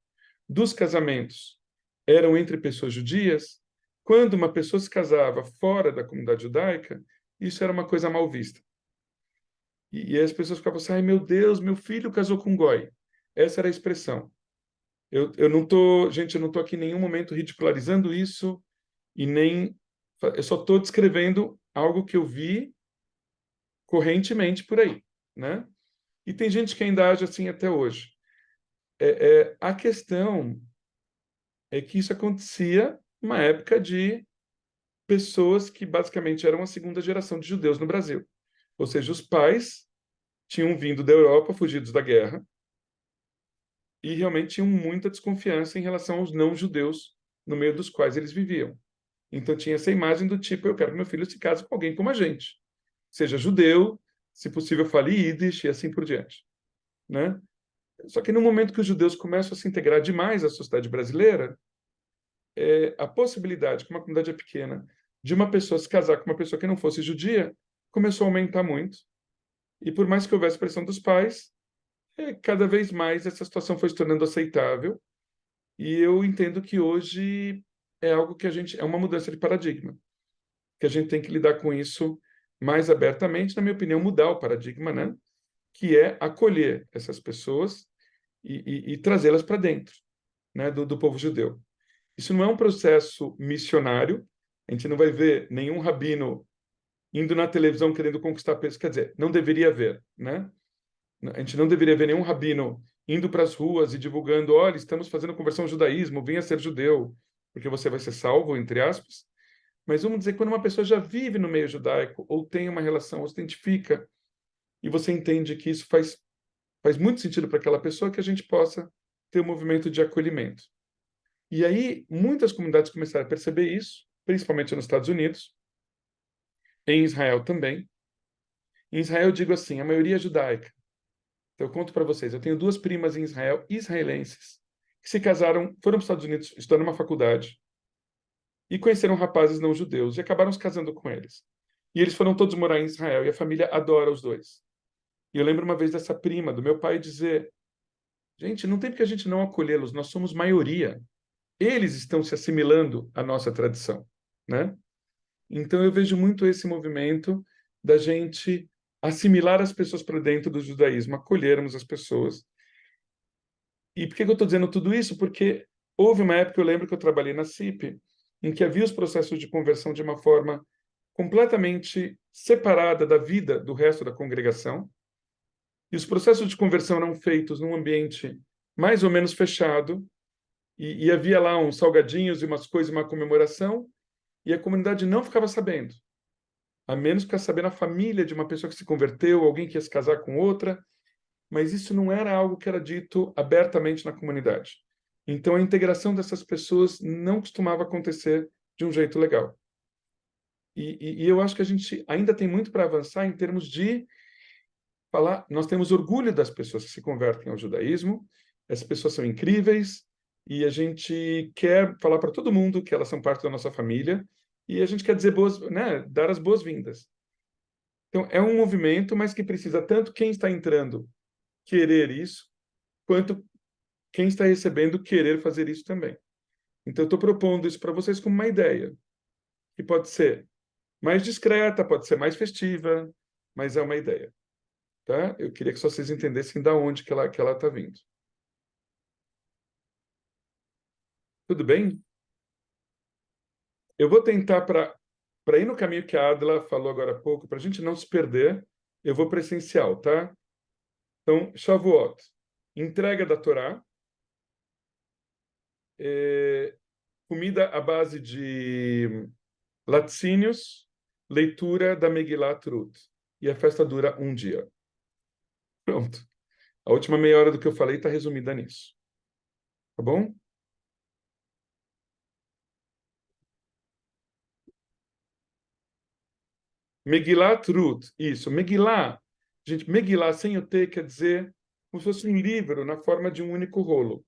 dos casamentos eram entre pessoas judias, quando uma pessoa se casava fora da comunidade judaica, isso era uma coisa mal vista. E as pessoas ficavam assim: ai meu Deus, meu filho casou com um goi. Essa era a expressão. Eu não estou, gente, eu não estou aqui em nenhum momento ridicularizando isso, e nem. Eu só estou descrevendo algo que eu vi correntemente por aí, né? E tem gente que ainda age assim até hoje. A questão é que isso acontecia numa época de pessoas que basicamente eram a segunda geração de judeus no Brasil. Ou seja, os pais tinham vindo da Europa, fugidos da guerra, e realmente tinham muita desconfiança em relação aos não-judeus no meio dos quais eles viviam. Então tinha essa imagem do tipo, eu quero que meu filho se case com alguém como a gente, seja judeu, se possível fale Yiddish e assim por diante, né? Só que no momento que os judeus começam a se integrar demais à sociedade brasileira, a possibilidade, que uma comunidade é pequena, de uma pessoa se casar com uma pessoa que não fosse judia, começou a aumentar muito. E por mais que houvesse pressão dos pais, cada vez mais essa situação foi se tornando aceitável. E eu entendo que hoje é algo que é uma mudança de paradigma, que a gente tem que lidar com isso mais abertamente, na minha opinião, mudar o paradigma, né? Que é acolher essas pessoas e trazê-las para dentro, né? Do povo judeu. Isso não é um processo missionário. A gente não vai ver nenhum rabino indo na televisão querendo conquistar pessoas. Quer dizer, não deveria haver, né? A gente não deveria ver nenhum rabino indo para as ruas e divulgando: olha, estamos fazendo conversão ao judaísmo, venha ser judeu, porque você vai ser salvo, entre aspas. Mas vamos dizer, quando uma pessoa já vive no meio judaico, ou tem uma relação, ou se identifica, e você entende que isso faz muito sentido para aquela pessoa, que a gente possa ter um movimento de acolhimento. E aí, muitas comunidades começaram a perceber isso, principalmente nos Estados Unidos, em Israel também. Em Israel, eu digo assim, a maioria é judaica. Então, eu conto para vocês, eu tenho duas primas em Israel, israelenses, que se casaram, foram para os Estados Unidos estudar numa faculdade, e conheceram rapazes não judeus, e acabaram se casando com eles. E eles foram todos morar em Israel, e a família adora os dois. E eu lembro uma vez dessa prima, do meu pai, dizer: gente, não tem porque a gente não acolhê-los, nós somos maioria. Eles estão se assimilando à nossa tradição, né? Então eu vejo muito esse movimento da gente assimilar as pessoas para dentro do judaísmo, acolhermos as pessoas. E por que eu estou dizendo tudo isso? Porque houve uma época, eu lembro que eu trabalhei na CIP, em que havia os processos de conversão de uma forma completamente separada da vida do resto da congregação. E os processos de conversão eram feitos num ambiente mais ou menos fechado, e havia lá uns salgadinhos e umas coisas, uma comemoração, e a comunidade não ficava sabendo, a menos que ficasse sabendo a família de uma pessoa que se converteu, alguém que ia se casar com outra, mas isso não era algo que era dito abertamente na comunidade. Então a integração dessas pessoas não costumava acontecer de um jeito legal. E eu acho que a gente ainda tem muito para avançar em termos de falar, nós temos orgulho das pessoas que se convertem ao judaísmo, essas pessoas são incríveis, e a gente quer falar para todo mundo que elas são parte da nossa família, e a gente quer dizer né, dar as boas-vindas. Então, é um movimento, mas que precisa tanto quem está entrando querer isso, quanto quem está recebendo querer fazer isso também. Então, eu estou propondo isso para vocês como uma ideia, que pode ser mais discreta, pode ser mais festiva, mas é uma ideia. Tá? Eu queria que só vocês entendessem da onde que ela está vindo. Tudo bem? Eu vou tentar, para ir no caminho que a Adla falou agora há pouco, para a gente não se perder, eu vou para essencial, tá? Então, Shavuot, entrega da Torá, comida à base de laticínios, leitura da Megilat Ruth. E a festa dura um dia. Pronto. A última meia hora do que eu falei está resumida nisso. Tá bom? Megilat Ruth, isso. Megillah, gente, Megillah sem o T quer dizer como se fosse um livro na forma de um único rolo.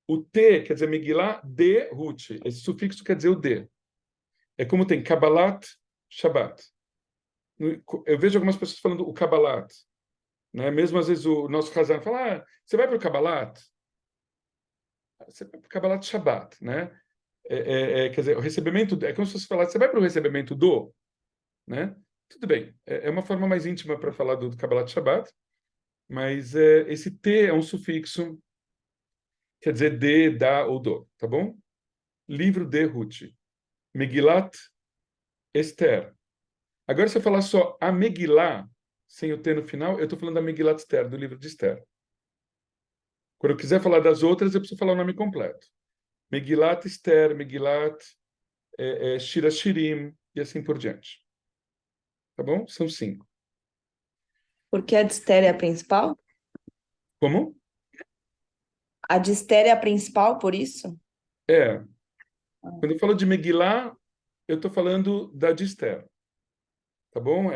O T quer dizer Megillah de Ruth. Esse sufixo quer dizer o de. É como tem Kabbalat, Shabbat. Eu vejo algumas pessoas falando o Kabbalat, né? Mesmo às vezes o nosso Hazan fala: você vai para o Kabbalat? Você vai para o Kabbalat Shabbat, né? Quer dizer, o recebimento é como se você falasse: você vai para o recebimento do, né? Tudo bem, é uma forma mais íntima para falar do Kabbalat Shabbat, mas esse T é um sufixo, quer dizer de, da ou do, tá bom? Livro de Ruth. Megilat Esther. Agora, se eu falar só a Megillah, sem o T no final, eu estou falando da Megilat Esther, do livro de Esther. Quando eu quiser falar das outras, eu preciso falar o nome completo. Megilat Esther, Megilat Shir Hashirim, e assim por diante. Tá bom? São 5. Porque a de Esther é a principal? Como? A de Esther é a principal, por isso? É. Quando eu falo de Megilá, eu estou falando da de Esther, tá bom?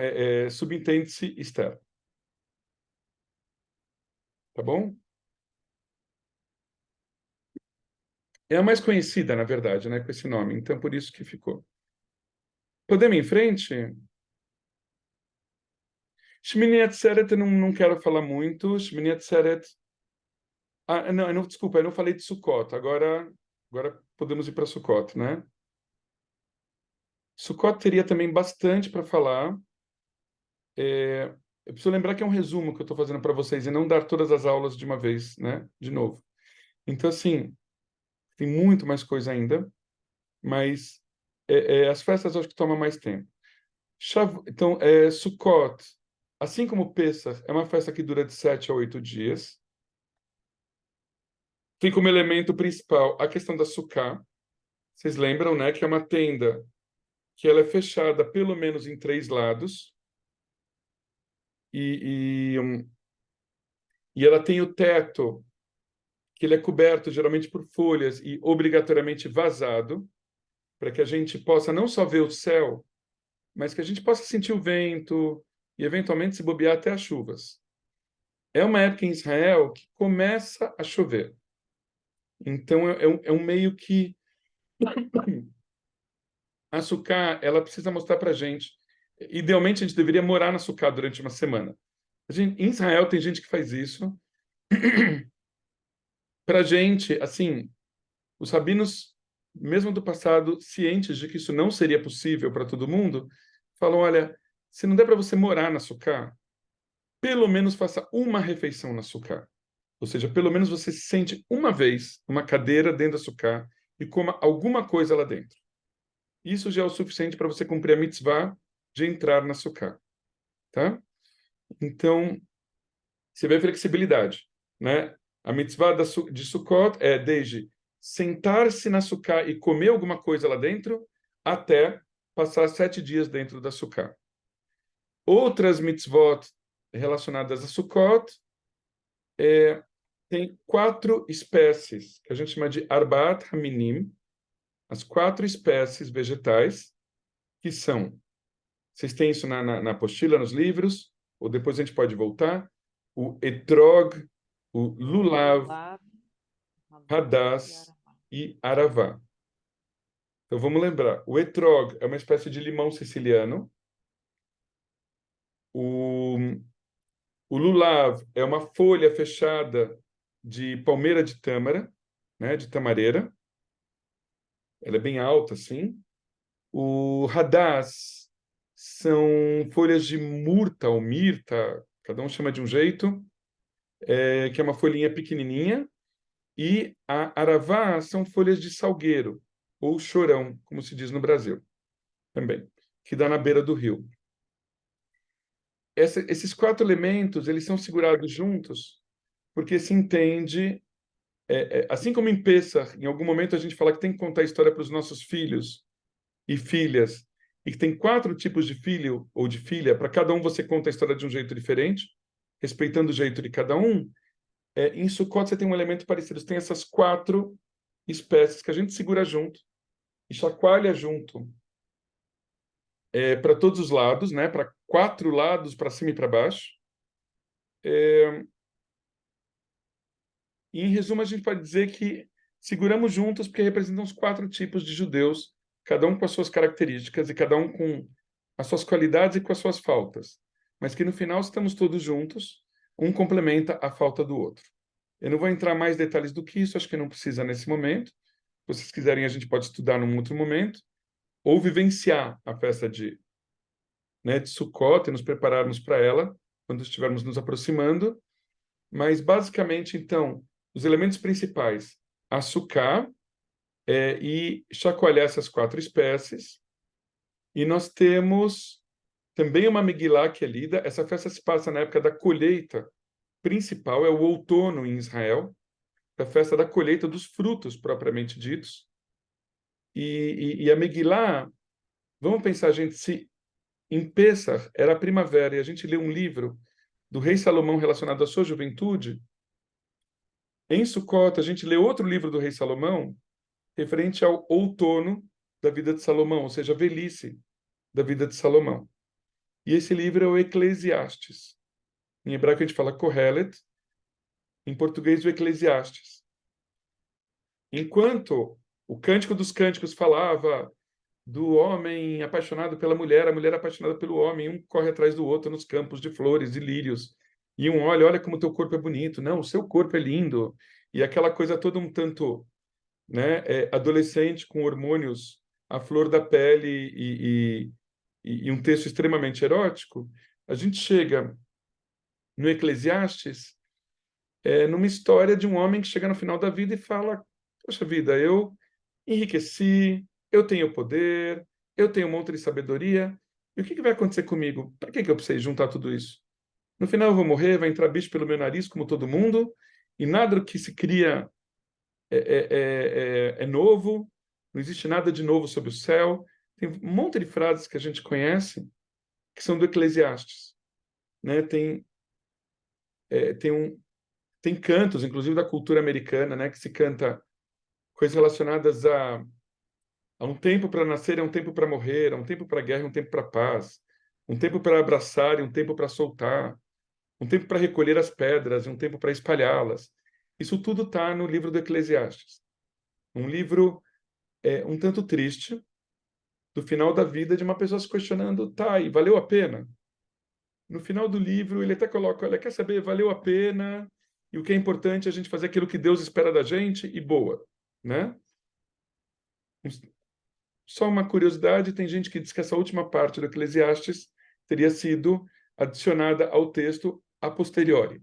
Subentende-se Esther, tá bom? É a mais conhecida, na verdade, né, com esse nome, então por isso que ficou. Podemos ir em frente? Shmini Atzeret eu não quero falar muito. Shmini Atzeret... não, desculpa, eu não falei de Sukkot. Agora podemos ir para Sukkot, né? Sukkot teria também bastante para falar. Eu preciso lembrar que é um resumo que eu estou fazendo para vocês e não dar todas as aulas de uma vez, né? De novo. Então, assim, tem muito mais coisa ainda, mas as festas eu acho que tomam mais tempo. Então, Sukkot, assim como Pesach, é uma festa que dura de 7 a 8 dias. Tem como elemento principal a questão da Sukkah. Vocês lembram, né, que é uma tenda que ela é fechada pelo menos em 3 lados e ela tem o teto que ele é coberto geralmente por folhas e obrigatoriamente vazado para que a gente possa não só ver o céu, mas que a gente possa sentir o vento e eventualmente se bobear até as chuvas. É uma época em Israel que começa a chover. Então é um meio que a Sukkah, ela precisa mostrar para a gente. Idealmente, a gente deveria morar na Sukkah durante uma semana. Em Israel, tem gente que faz isso. Para a gente, assim, os rabinos, mesmo do passado, cientes de que isso não seria possível para todo mundo, falam: olha, se não der para você morar na Sukkah, pelo menos faça uma refeição na Sukkah. Ou seja, pelo menos você se sente uma vez numa cadeira dentro da Sukkah e coma alguma coisa lá dentro. Isso já é o suficiente para você cumprir a mitzvah de entrar na Sukkah, tá? Então, você vê a flexibilidade, né? A mitzvah de Sukkot é desde sentar-se na Sukkah e comer alguma coisa lá dentro, até passar 7 dias dentro da Sukkah. Outras mitzvot relacionadas a Sukkot tem 4 espécies, que a gente chama de Arbaat Haminim, as 4 espécies vegetais, que são... Vocês têm isso na apostila, nos livros, ou depois a gente pode voltar. O etrog, o lulav, Lulav, hadas e aravá. Então vamos lembrar. O etrog é uma espécie de limão siciliano. O lulav é uma folha fechada de palmeira de tâmara, né, de tamareira. Ela é bem alta, assim. O hadas são folhas de murta ou mirta, cada um chama de um jeito, que é uma folhinha pequenininha, e a aravá são folhas de salgueiro, ou chorão, como se diz no Brasil, também, que dá na beira do rio. Esses 4 elementos, eles são segurados juntos, porque se entende, assim como em Pêssar, em algum momento a gente fala que tem que contar a história para os nossos filhos e filhas, e que tem 4 tipos de filho ou de filha, para cada um você conta a história de um jeito diferente, respeitando o jeito de cada um. Em Sukkot você tem um elemento parecido. Você tem essas 4 espécies que a gente segura junto e chacoalha junto para todos os lados, né? Para 4 lados, para cima e para baixo. E, em resumo, a gente pode dizer que seguramos juntos porque representam os 4 tipos de judeus, cada um com as suas características e cada um com as suas qualidades e com as suas faltas. Mas que no final estamos todos juntos, um complementa a falta do outro. Eu não vou entrar mais detalhes do que isso, acho que não precisa nesse momento. Se vocês quiserem, a gente pode estudar num outro momento, ou vivenciar a festa de Sukkot e nos prepararmos para ela, quando estivermos nos aproximando. Mas, basicamente, então, os elementos principais, a Sukkah, e chacoalhar essas 4 espécies. E nós temos também uma Megilá que é lida. Essa festa se passa na época da colheita principal, é o outono em Israel, a festa da colheita dos frutos, propriamente ditos. E a Megilá, vamos pensar, gente, se em Pêssar era a primavera e a gente lê um livro do rei Salomão relacionado à sua juventude, em Sukkot a gente lê outro livro do rei Salomão referente ao outono da vida de Salomão, ou seja, a velhice da vida de Salomão. E esse livro é o Eclesiastes. Em hebraico a gente fala Kohelet, em português o Eclesiastes. Enquanto o Cântico dos Cânticos falava do homem apaixonado pela mulher, a mulher apaixonada pelo homem, um corre atrás do outro nos campos de flores e lírios, e um olha, olha como teu corpo é bonito, não, o seu corpo é lindo, e aquela coisa toda um tanto, né, adolescente com hormônios à flor da pele e um texto extremamente erótico, a gente chega no Eclesiastes numa história de um homem que chega no final da vida e fala, poxa vida, eu enriqueci, eu tenho poder, eu tenho um monte de sabedoria, e o que vai acontecer comigo? Para que eu precisei juntar tudo isso? No final eu vou morrer, vai entrar bicho pelo meu nariz, como todo mundo, e nada do que se cria é novo, não existe nada de novo sob o céu. Tem um monte de frases que a gente conhece que são do Eclesiastes, né? Tem cantos, inclusive da cultura americana, né, que se canta coisas relacionadas a um tempo para nascer, é um tempo para morrer, há um tempo para guerra, um tempo para paz, um tempo para abraçar e um tempo para soltar, um tempo para recolher as pedras e um tempo para espalhá-las. Isso tudo está no livro do Eclesiastes. Um livro um tanto triste, do final da vida de uma pessoa se questionando, tá, e valeu a pena? No final do livro, ele até coloca, olha, quer saber, valeu a pena, e o que é importante é a gente fazer aquilo que Deus espera da gente, e boa, né? Só uma curiosidade, tem gente que diz que essa última parte do Eclesiastes teria sido adicionada ao texto a posteriori,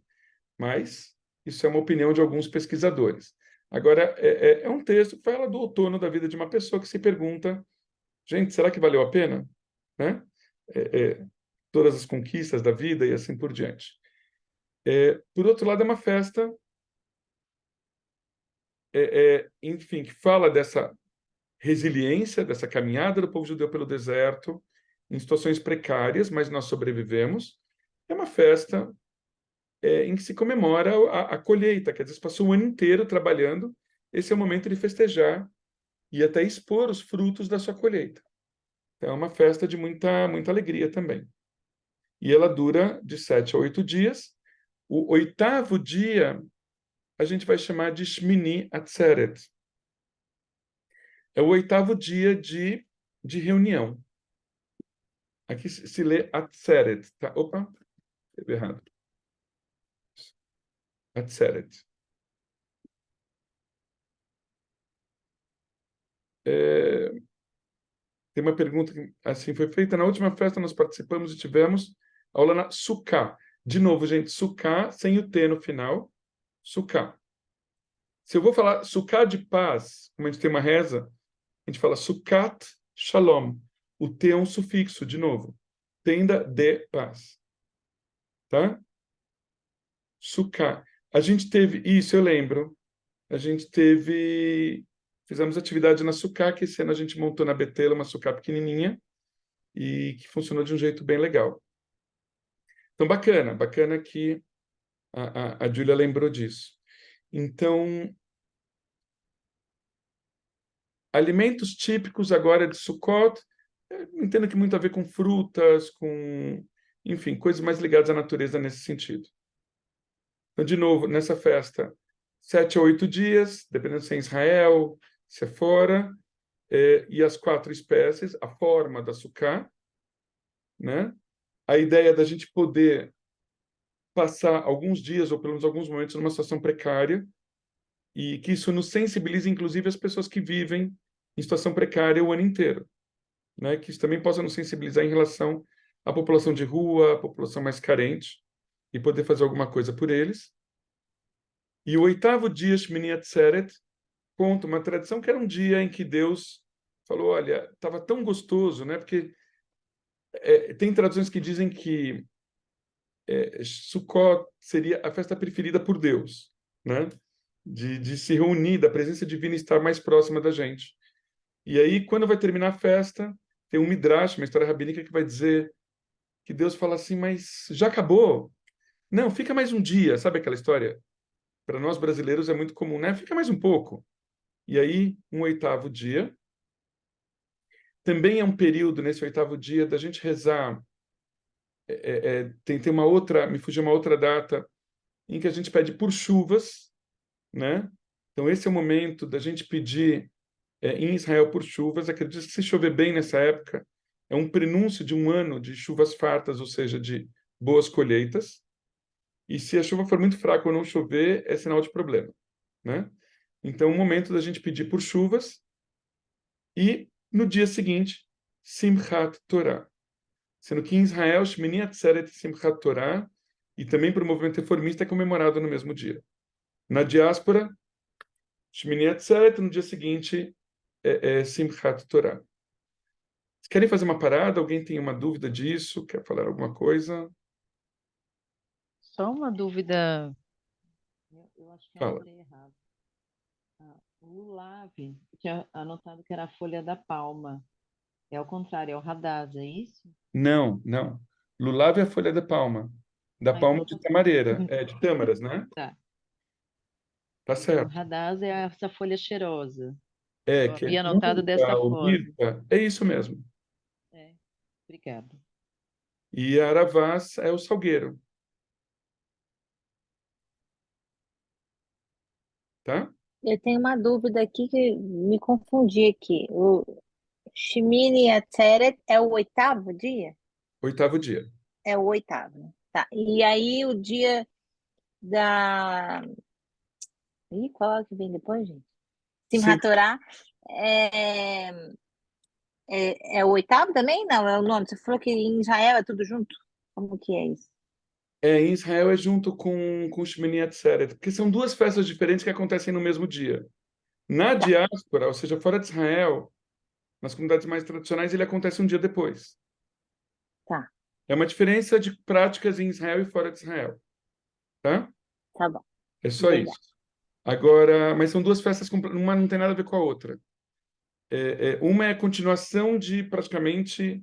mas isso é uma opinião de alguns pesquisadores. Agora, é um texto que fala do outono da vida de uma pessoa que se pergunta, gente, será que valeu a pena? Né? Todas as conquistas da vida e assim por diante. Por outro lado, é uma festa, enfim, que fala dessa resiliência, dessa caminhada do povo judeu pelo deserto, em situações precárias, mas nós sobrevivemos. É uma festa em que se comemora a colheita, quer dizer, se passou o ano inteiro trabalhando, esse é o momento de festejar e até expor os frutos da sua colheita. Então, é uma festa de muita, muita alegria também. E ela dura de 7 a 8 dias. O 8º dia a gente vai chamar de Shmini Atzeret. É o 8º dia de reunião. Aqui se lê Atzeret. Tá? Opa, escrevi errado. Atzeret. Tem uma pergunta que assim foi feita. Na última festa nós participamos e tivemos aula na Sukkah. De novo, gente, Sukkah sem o T no final. Sukkah. Se eu vou falar Sukkah de paz, como a gente tem uma reza, a gente fala Sukkat Shalom. O T é um sufixo, de novo. Tenda de paz. Tá? Sukkah. A gente teve, isso eu lembro, fizemos atividade na Sukkah, que esse ano a gente montou na Betela uma Sukkah pequenininha e que funcionou de um jeito bem legal. Então, bacana que a Júlia lembrou disso. Então, alimentos típicos agora de Sukkot, entendo que muito a ver com frutas, enfim, coisas mais ligadas à natureza nesse sentido. Então, de novo, nessa festa, 7 a 8 dias, dependendo se é em Israel, se é fora, e as 4 espécies, a forma da Sukkah, né? A ideia da gente poder passar alguns dias, ou pelo menos alguns momentos, numa situação precária, e que isso nos sensibilize, inclusive, as pessoas que vivem em situação precária o ano inteiro, né? Que isso também possa nos sensibilizar em relação à população de rua, à população mais carente, e poder fazer alguma coisa por eles. E o 8º dia, Shmini Atzeret, conta uma tradição que era um dia em que Deus falou, olha, estava tão gostoso, né? Porque tem traduções que dizem que Sukkot seria a festa preferida por Deus, né? De se reunir, da presença divina estar mais próxima da gente. E aí, quando vai terminar a festa, tem um midrash, uma história rabínica que vai dizer que Deus fala assim, mas já acabou? Não, fica mais um dia, sabe aquela história? Para nós brasileiros é muito comum, né? Fica mais um pouco. e aí um 8º dia. Também é um período, nesse 8º dia, da gente rezar. Tem uma outra, me fugiu uma outra data, em que a gente pede por chuvas, né? Então, esse é o momento da gente pedir em Israel por chuvas. Acredito que se chover bem nessa época, é um prenúncio de um ano de chuvas fartas, ou seja, de boas colheitas. E se a chuva for muito fraca ou não chover, é sinal de problema, né? Então, é o momento da gente pedir por chuvas. E no dia seguinte, Simchat Torah. Sendo que em Israel, Shmini Atzeret Simchat Torah, e também para o movimento reformista, é comemorado no mesmo dia. Na diáspora, Shmini Atzeret, no dia seguinte, é Simchat Torah. Vocês querem fazer uma parada? Alguém tem uma dúvida disso? Quer falar alguma coisa? Só uma dúvida, eu acho que eu Fala. anotei errado. O Lulav, eu tinha anotado que era a folha da palma. É ao contrário, é o Hadaz, é isso? Não, não. Lulav é a folha da palma. Da Então palma de tá tamareira, de tâmaras, né? tá. Tá E o certo. Hadaz é essa folha cheirosa. É, Eu que é havia anotado murta dessa ou forma. mirta. É isso mesmo. É, obrigada. E a Aravaz é o salgueiro, tá? Eu tenho uma dúvida aqui que me confundi aqui. O Shmini Atzeret é o 8º dia? 8º dia. É o 8º, né? Tá. E aí o dia da... Ih, qual é o que vem depois, gente? Sim, Simchat Torah é, é o 8º também? Não, é o 9º. Você falou que em Israel é tudo junto? Como que é isso? em Israel é junto com Shmini Atzeret, porque são duas festas diferentes que acontecem no mesmo dia. Na Tá, diáspora, ou seja, fora de Israel, nas comunidades mais tradicionais, ele acontece um dia depois. tá, É uma diferença de práticas em Israel e fora de Israel, tá? tá bom. É só Obrigada. isso. Agora, mas são duas festas, uma não tem nada a ver com a outra. Uma é a continuação de praticamente,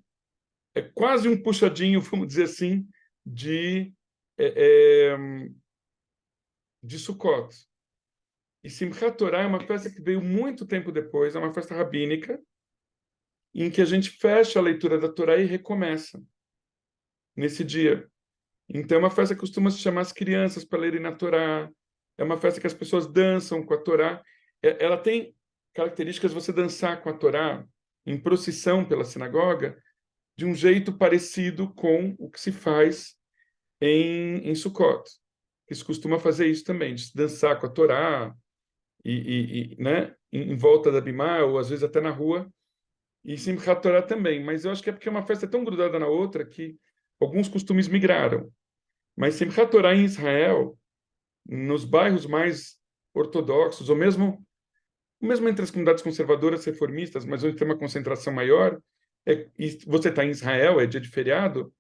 é quase um puxadinho, vamos dizer assim, de, é, é, de Sukkot. E Simchat Torah é uma festa que veio muito tempo depois, é uma festa rabínica, em que a gente fecha a leitura da Torá e recomeça nesse dia. Então, é uma festa que costuma se chamar as crianças para lerem na Torá, é uma festa que as pessoas dançam com a Torá. Ela tem características de você dançar com a Torá em procissão pela sinagoga de um jeito parecido com o que se faz em Sukkot. Que se costuma fazer isso também, de se dançar com a Torá, né, em volta da Bimá, ou às vezes até na rua, e Simchat Torah também. Mas eu acho que é porque uma festa é tão grudada na outra que alguns costumes migraram. Mas Simchat Torah em Israel, nos bairros mais ortodoxos, ou mesmo entre as comunidades conservadoras reformistas, mas onde tem uma concentração maior, e você está em Israel, é dia de feriado,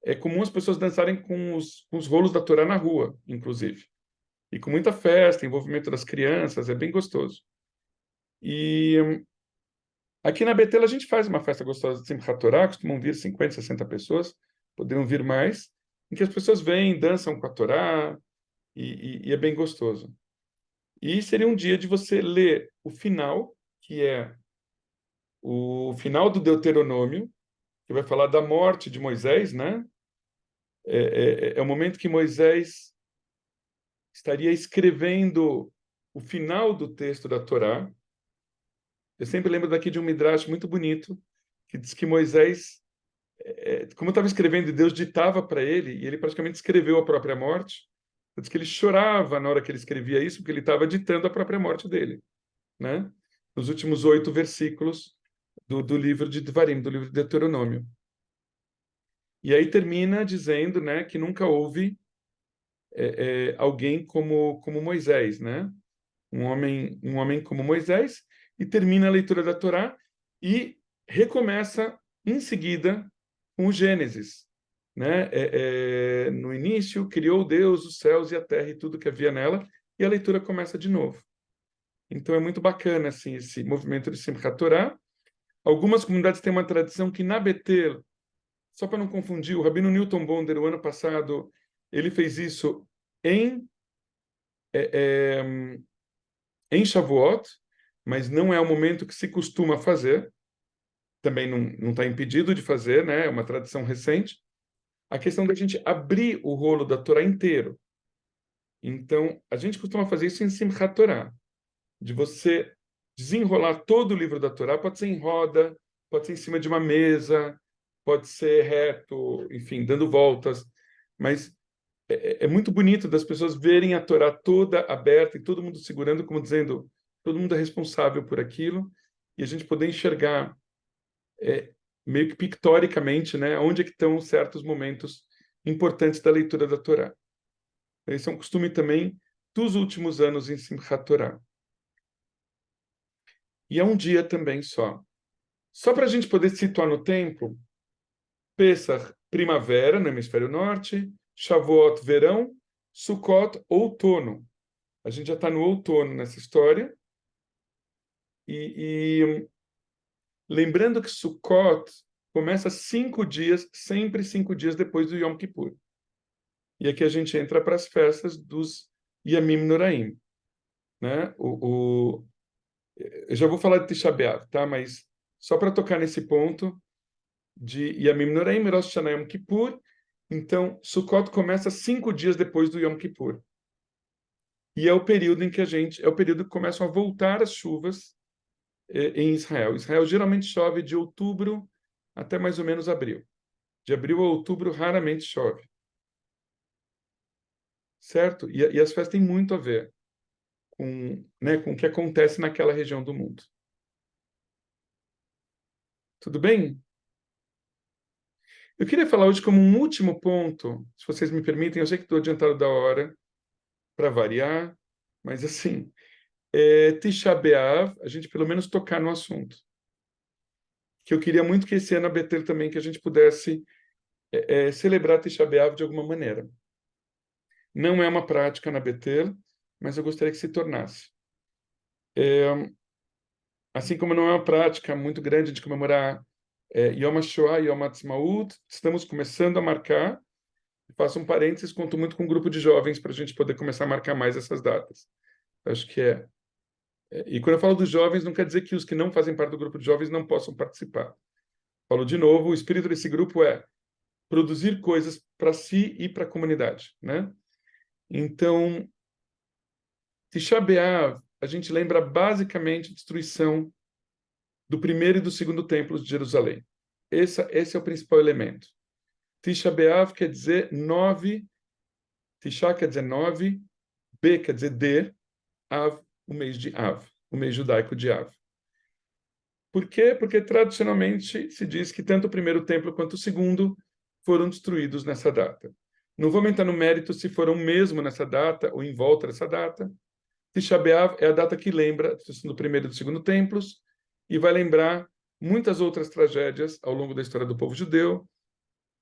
é comum as pessoas dançarem com os rolos da Torá na rua, inclusive. E com muita festa, envolvimento das crianças, é bem gostoso. E aqui na Betel a gente faz uma festa gostosa de Simchat Torah, costumam vir 50, 60 pessoas, poderiam vir mais, em que as pessoas vêm, dançam com a Torá, e é bem gostoso. E seria um dia de você ler o final, que é o final do Deuteronômio, que vai falar da morte de Moisés, né? É o momento que Moisés estaria escrevendo o final do texto da Torá. Eu sempre lembro daqui de um midrash muito bonito, que diz que Moisés, como estava escrevendo e Deus ditava para ele, e ele praticamente escreveu a própria morte, diz que ele chorava na hora que ele escrevia isso, porque ele estava ditando a própria morte dele, né? Nos últimos 8 versículos do livro de Devarim, do livro de Deuteronômio. E aí termina dizendo, né, que nunca houve alguém como Moisés, né? Um homem como Moisés, e termina a leitura da Torá e recomeça em seguida com o Gênesis, né? No início criou Deus os céus e a terra e tudo que havia nela, e a leitura começa de novo. Então é muito bacana assim esse movimento de Simchat Torah. Algumas comunidades têm uma tradição que na Betel, só para não confundir, o Rabino Newton Bonder, o ano passado, ele fez isso em, em Shavuot, mas não é o momento que se costuma fazer. Também não está impedido de fazer, né? É uma tradição recente. A questão da gente abrir o rolo da Torá inteiro. Então, a gente costuma fazer isso em Simchat Torá, de você desenrolar todo o livro da Torá, pode ser em roda, pode ser em cima de uma mesa, pode ser reto, enfim, dando voltas, mas é muito bonito das pessoas verem a Torá toda aberta e todo mundo segurando, como dizendo, todo mundo é responsável por aquilo, e a gente poder enxergar meio que pictoricamente, né, onde é que estão certos momentos importantes da leitura da Torá. Esse é um costume também dos últimos anos em Simchat Torá. E é um dia também só. Só para a gente poder se situar no tempo, Pesach, primavera, no hemisfério norte, Shavuot, verão, Sukkot, outono. A gente já está no outono nessa história. E lembrando que Sukkot começa 5 dias, sempre 5 dias depois do Yom Kippur. E aqui a gente entra para as festas dos Yamim Noraim, né? Eu já vou falar de Tisha B'Av, tá? Mas só para tocar nesse ponto de Yamim Noraim, Rosh Hashanah, Yom Kippur. Então, Sukkot começa 5 dias depois do Yom Kippur. E é o período em que é o período que começam a voltar as chuvas em Israel. Israel geralmente chove de outubro até mais ou menos abril. De abril a outubro raramente chove. Certo? E as festas têm muito a ver com o que acontece naquela região do mundo. Tudo bem? Eu queria falar hoje como um último ponto, se vocês me permitem, eu sei que estou adiantado da hora, para variar, mas assim, Tisha B'Av, a gente pelo menos tocar no assunto. Que eu queria muito que esse ano a Betel também, que a gente pudesse celebrar Tisha B'Av de alguma maneira. Não é uma prática na Betel, mas eu gostaria que se tornasse. Assim como não é uma prática muito grande de comemorar Yom HaShoah e Yom HaTzmaut, estamos começando a marcar. Faço um parênteses, conto muito com um grupo de jovens para a gente poder começar a marcar mais essas datas. Acho que E quando eu falo dos jovens, não quer dizer que os que não fazem parte do grupo de jovens não possam participar. Falo de novo, o espírito desse grupo é produzir coisas para si e para a comunidade, né? Então, Tisha B'Av, a gente lembra basicamente a destruição do primeiro e do segundo templos de Jerusalém. Esse é o principal elemento. Tisha B'Av quer dizer 9, Tisha quer dizer 9, B quer dizer de, Av, o mês de Av, o mês judaico de Av. Por quê? Porque tradicionalmente se diz que tanto o primeiro templo quanto o segundo foram destruídos nessa data. Não vou entrar no mérito se foram mesmo nessa data ou em volta dessa data. Tisha B'Av é a data que lembra a destruição do primeiro e do segundo templos e vai lembrar muitas outras tragédias ao longo da história do povo judeu.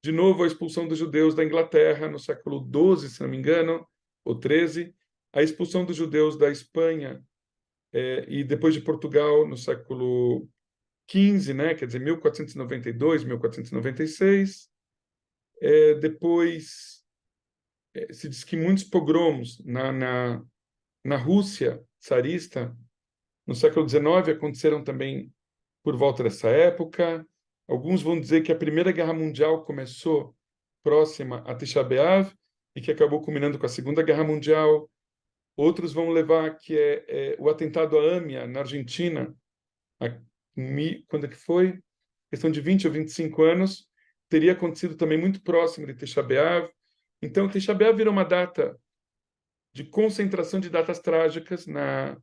De novo, a expulsão dos judeus da Inglaterra no século XII, se não me engano, ou XIII, a expulsão dos judeus da Espanha e depois de Portugal no século XV, né? Quer dizer, 1492, 1496. Depois, se diz que muitos pogromos na Rússia tsarista, no século XIX, aconteceram também por volta dessa época. Alguns vão dizer que a Primeira Guerra Mundial começou próxima a Tisha B'Av e que acabou culminando com a Segunda Guerra Mundial. Outros vão levar que o atentado à AMIA, na Argentina, quando é que foi? Questão de 20 ou 25 anos, teria acontecido também muito próximo de Tisha B'Av. Então, Tisha B'Av virou uma data de concentração de datas trágicas na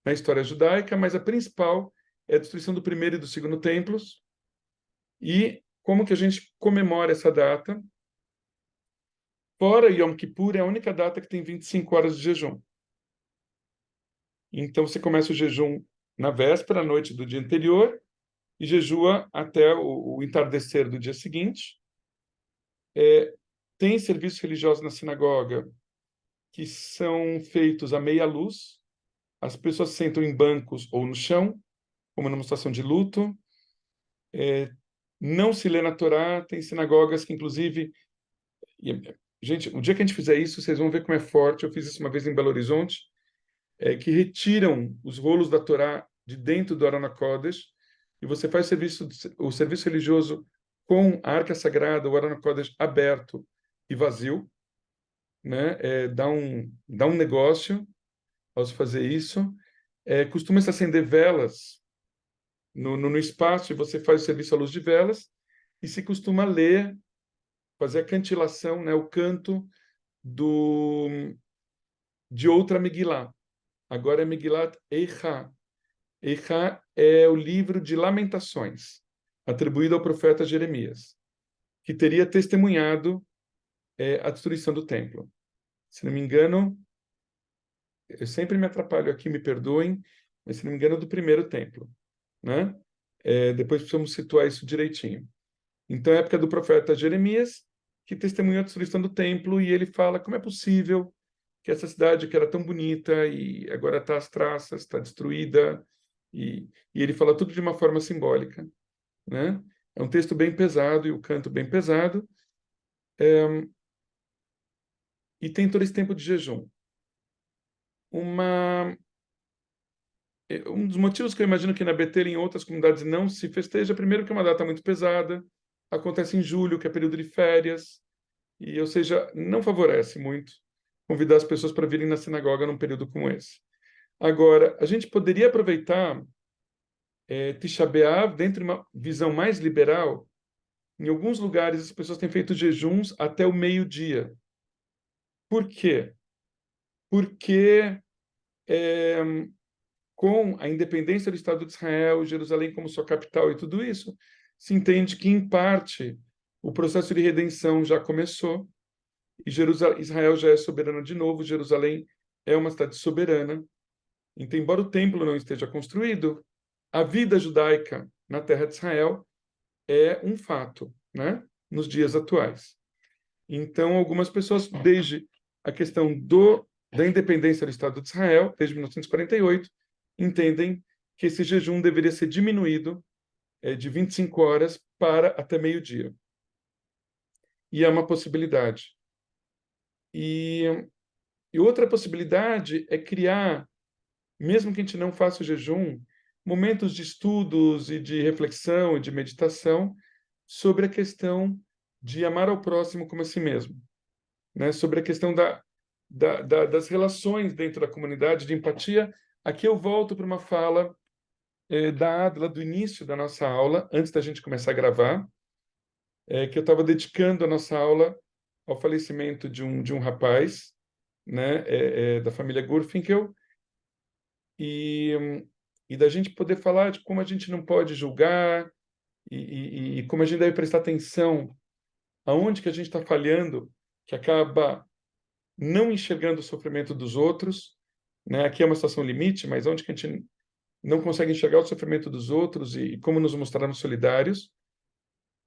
história judaica, mas a principal é a destruição do primeiro e do segundo templos. E como que a gente comemora essa data? Fora Yom Kippur, é a única data que tem 25 horas de jejum. Então, você começa o jejum na véspera, à noite do dia anterior, e jejua até o entardecer do dia seguinte. Tem serviços religiosos na sinagoga que são feitos à meia luz. As pessoas sentam em bancos ou no chão, como numa situação de luto. Não se lê na Torá. Tem sinagogas que, inclusive... Gente, o dia que a gente fizer isso, vocês vão ver como é forte. Eu fiz isso uma vez em Belo Horizonte. que retiram os rolos da Torá de dentro do Aron HaKodesh, e você faz o serviço religioso com a Arca Sagrada, o Aron HaKodesh aberto e vazio, né? Dá um negócio ao se fazer isso. Costuma-se acender velas no espaço, e você faz o serviço à luz de velas, e se costuma ler, fazer a cantilação, né? O canto de outra Megilá. Agora é Megilat Eicha. Eicha é o livro de Lamentações, atribuído ao profeta Jeremias, que teria testemunhado a destruição do templo. Se não me engano, eu sempre me atrapalho aqui, me perdoem, mas se não me engano, é do primeiro templo, né? Depois precisamos situar isso direitinho. Então, é a época do profeta Jeremias, que testemunhou a destruição do templo, e ele fala como é possível que essa cidade que era tão bonita e agora está às traças, está destruída, e ele fala tudo de uma forma simbólica, né? É um texto bem pesado, e o canto bem pesado, e tem todo esse tempo de jejum. Um dos motivos que eu imagino que na Betel e em outras comunidades não se festeja, primeiro que é uma data muito pesada, acontece em julho, que é período de férias, e, ou seja, não favorece muito convidar as pessoas para virem na sinagoga num período como esse. Agora, a gente poderia aproveitar Tisha B'Av dentro de uma visão mais liberal. Em alguns lugares as pessoas têm feito jejuns até o meio-dia. Por quê? Porque com a independência do Estado de Israel, Jerusalém como sua capital e tudo isso, se entende que, em parte, o processo de redenção já começou, e Israel já é soberana de novo, Jerusalém é uma cidade soberana. Então, embora o templo não esteja construído, a vida judaica na terra de Israel é um fato, né? Nos dias atuais. Então, algumas pessoas, desde a questão da independência do Estado de Israel, desde 1948, entendem que esse jejum deveria ser diminuído de 25 horas para até meio-dia. E é uma possibilidade. E outra possibilidade é criar, mesmo que a gente não faça o jejum, momentos de estudos e de reflexão e de meditação sobre a questão de amar ao próximo como a si mesmo, né? Sobre a questão das relações dentro da comunidade, de empatia. Aqui eu volto para uma fala da Adla do início da nossa aula, antes da gente começar a gravar, que eu estava dedicando a nossa aula ao falecimento de um rapaz, né, da família Gurfinkel, e da gente poder falar de como a gente não pode julgar e como a gente deve prestar atenção aonde que a gente está falhando, que acaba não enxergando o sofrimento dos outros, né? Aqui é uma situação limite, mas onde que a gente não consegue enxergar o sofrimento dos outros e como nos mostrarmos solidários.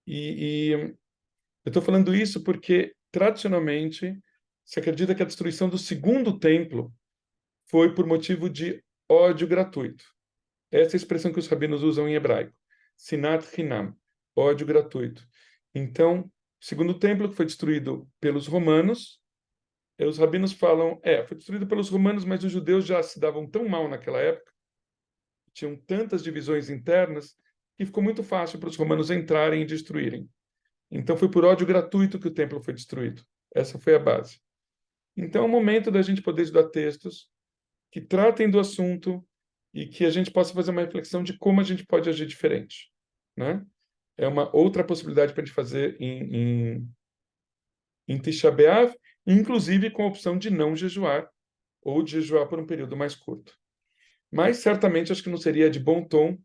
E eu estou falando isso porque, tradicionalmente, se acredita que a destruição do segundo templo foi por motivo de ódio gratuito. Essa é a expressão que os rabinos usam em hebraico. Sinat Hinam, ódio gratuito. Então, o segundo templo, que foi destruído pelos romanos, os rabinos falam, foi destruído pelos romanos, mas os judeus já se davam tão mal naquela época, tinham tantas divisões internas, que ficou muito fácil para os romanos entrarem e destruírem. Então, foi por ódio gratuito que o templo foi destruído. Essa foi a base. Então, é o momento da gente poder estudar textos que tratem do assunto e que a gente possa fazer uma reflexão de como a gente pode agir diferente, né? É uma outra possibilidade para a gente fazer em Tisha B'Av, inclusive com a opção de não jejuar ou de jejuar por um período mais curto. Mas certamente acho que não seria de bom tom,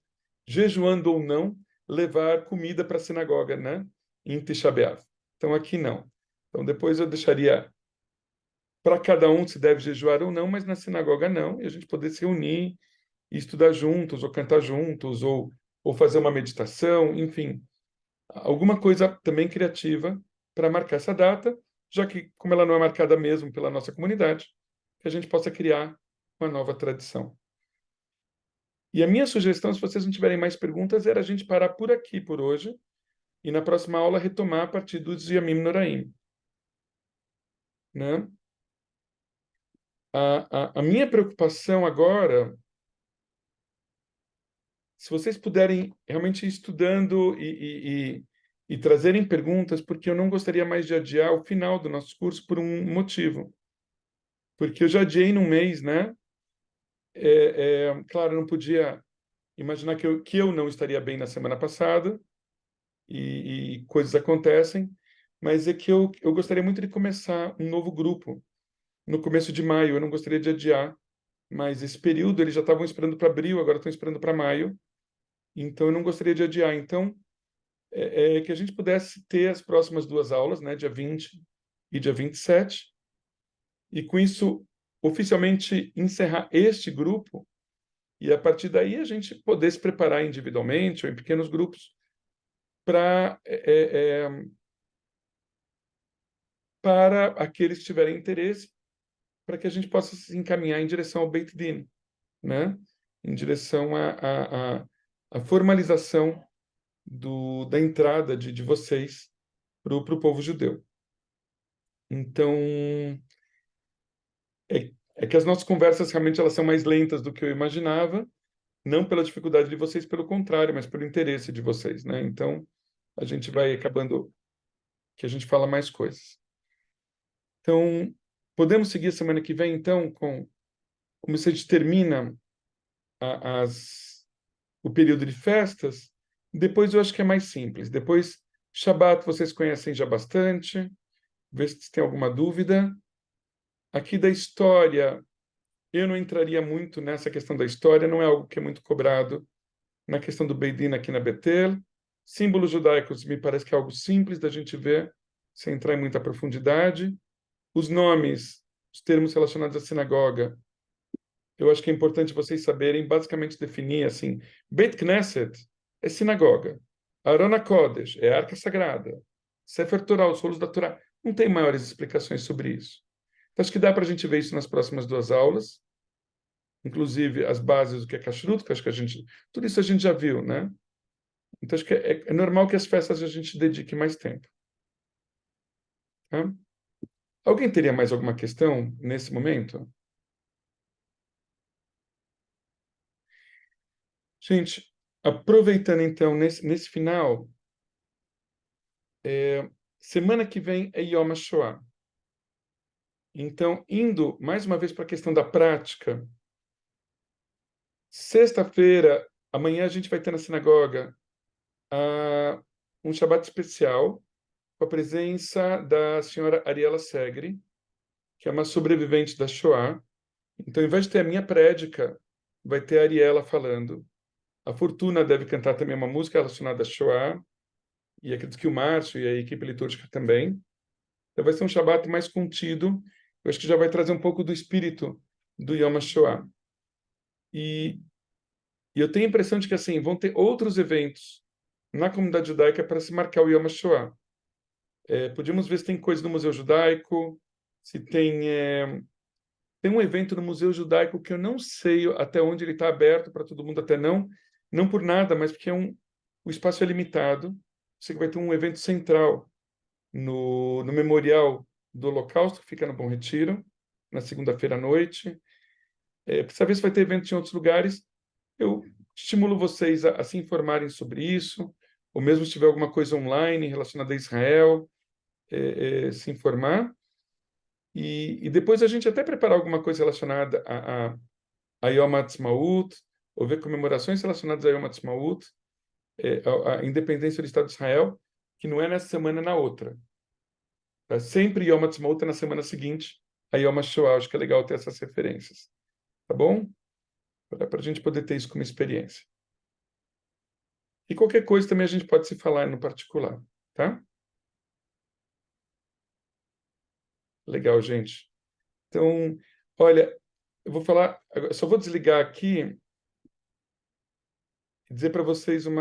jejuando ou não, levar comida para a sinagoga, né? Em Tisha B'Av. Então aqui não. Então depois eu deixaria para cada um se deve jejuar ou não, mas na sinagoga não, e a gente poder se reunir e estudar juntos, ou cantar juntos, ou fazer uma meditação, enfim, alguma coisa também criativa para marcar essa data, já que, como ela não é marcada mesmo pela nossa comunidade, que a gente possa criar uma nova tradição. E a minha sugestão, se vocês não tiverem mais perguntas, era a gente parar por aqui por hoje, e na próxima aula retomar a partir dos Yamim Noraim, né? A minha preocupação agora, se vocês puderem realmente ir estudando e trazerem perguntas, porque eu não gostaria mais de adiar o final do nosso curso por um motivo. Porque eu já adiei num mês, né? Claro, eu não podia imaginar que eu não estaria bem na semana passada, e coisas acontecem, mas é que eu gostaria muito de começar um novo grupo no começo de maio. Eu não gostaria de adiar, mas esse período eles já estavam esperando para abril, agora estão esperando para maio, então eu não gostaria de adiar. Então, que a gente pudesse ter as próximas 2 aulas, né, dia 20 e dia 27, e com isso oficialmente encerrar este grupo, e a partir daí a gente poder se preparar individualmente ou em pequenos grupos para aqueles que tiverem interesse, para que a gente possa se encaminhar em direção ao Beit Din, né? Em direção à formalização da entrada de vocês para o povo judeu. Então, é que as nossas conversas realmente elas são mais lentas do que eu imaginava, não pela dificuldade de vocês, pelo contrário, mas pelo interesse de vocês, né? Então, a gente vai acabando que a gente fala mais coisas. Então, podemos seguir a semana que vem, então, como se a gente termina o período de festas. Depois eu acho que é mais simples. Depois, Shabat vocês conhecem já bastante, vê se tem alguma dúvida. Aqui da história, eu não entraria muito nessa questão da história, não é algo que é muito cobrado na questão do Beit Din aqui na Betel. Símbolos judaicos me parece que é algo simples da gente ver, sem entrar em muita profundidade. Os nomes, os termos relacionados à sinagoga, eu acho que é importante vocês saberem, basicamente definir assim, Beit Knesset é sinagoga, Aron HaKodesh é a Arca Sagrada, Sefer Torah, os rolos da Torá. Não tem maiores explicações sobre isso. Então, acho que dá para a gente ver isso nas próximas 2 aulas, inclusive as bases do que é Kashrut, que acho que tudo isso a gente já viu, né? Então, acho que é normal que as festas a gente dedique mais tempo. Tá? Alguém teria mais alguma questão nesse momento? Gente, aproveitando então nesse final, semana que vem é Yom HaShoah. Então, indo mais uma vez para a questão da prática, sexta-feira, amanhã a gente vai ter na sinagoga um Shabbat especial com a presença da senhora Ariela Segre, que é uma sobrevivente da Shoah. Então, ao invés de ter a minha prédica, vai ter a Ariela falando. A Fortuna deve cantar também uma música relacionada à Shoah, e acredito que o Márcio e a equipe litúrgica também. Então vai ser um Shabbat mais contido. Eu acho que já vai trazer um pouco do espírito do Yom HaShoah. E eu tenho a impressão de que assim vão ter outros eventos na comunidade judaica para se marcar o Yom HaShoah. Podíamos ver se tem coisa no Museu Judaico, se tem um evento no Museu Judaico que eu não sei até onde ele está aberto para todo mundo, até não por nada, mas porque o espaço é limitado. Sei que vai ter um evento central no Memorial do Holocausto, que fica no Bom Retiro, na segunda-feira à noite. Precisa ver se vai ter eventos em outros lugares. Eu estimulo vocês a se informarem sobre isso, ou mesmo se tiver alguma coisa online relacionada a Israel, se informar. E depois a gente até preparar alguma coisa relacionada a Yom HaAtzmaut, ou ver comemorações relacionadas a Yom HaAtzmaut, a independência do Estado de Israel, que não é nessa semana, é na outra. Sempre Yom HaAtzmaut é na semana seguinte a Yom HaShoah. Acho que é legal ter essas referências. Tá bom? Para a gente poder ter isso como experiência. E qualquer coisa também a gente pode se falar no particular. Tá? Legal, gente. Então, olha, eu vou falar, eu só vou desligar aqui e dizer para vocês uma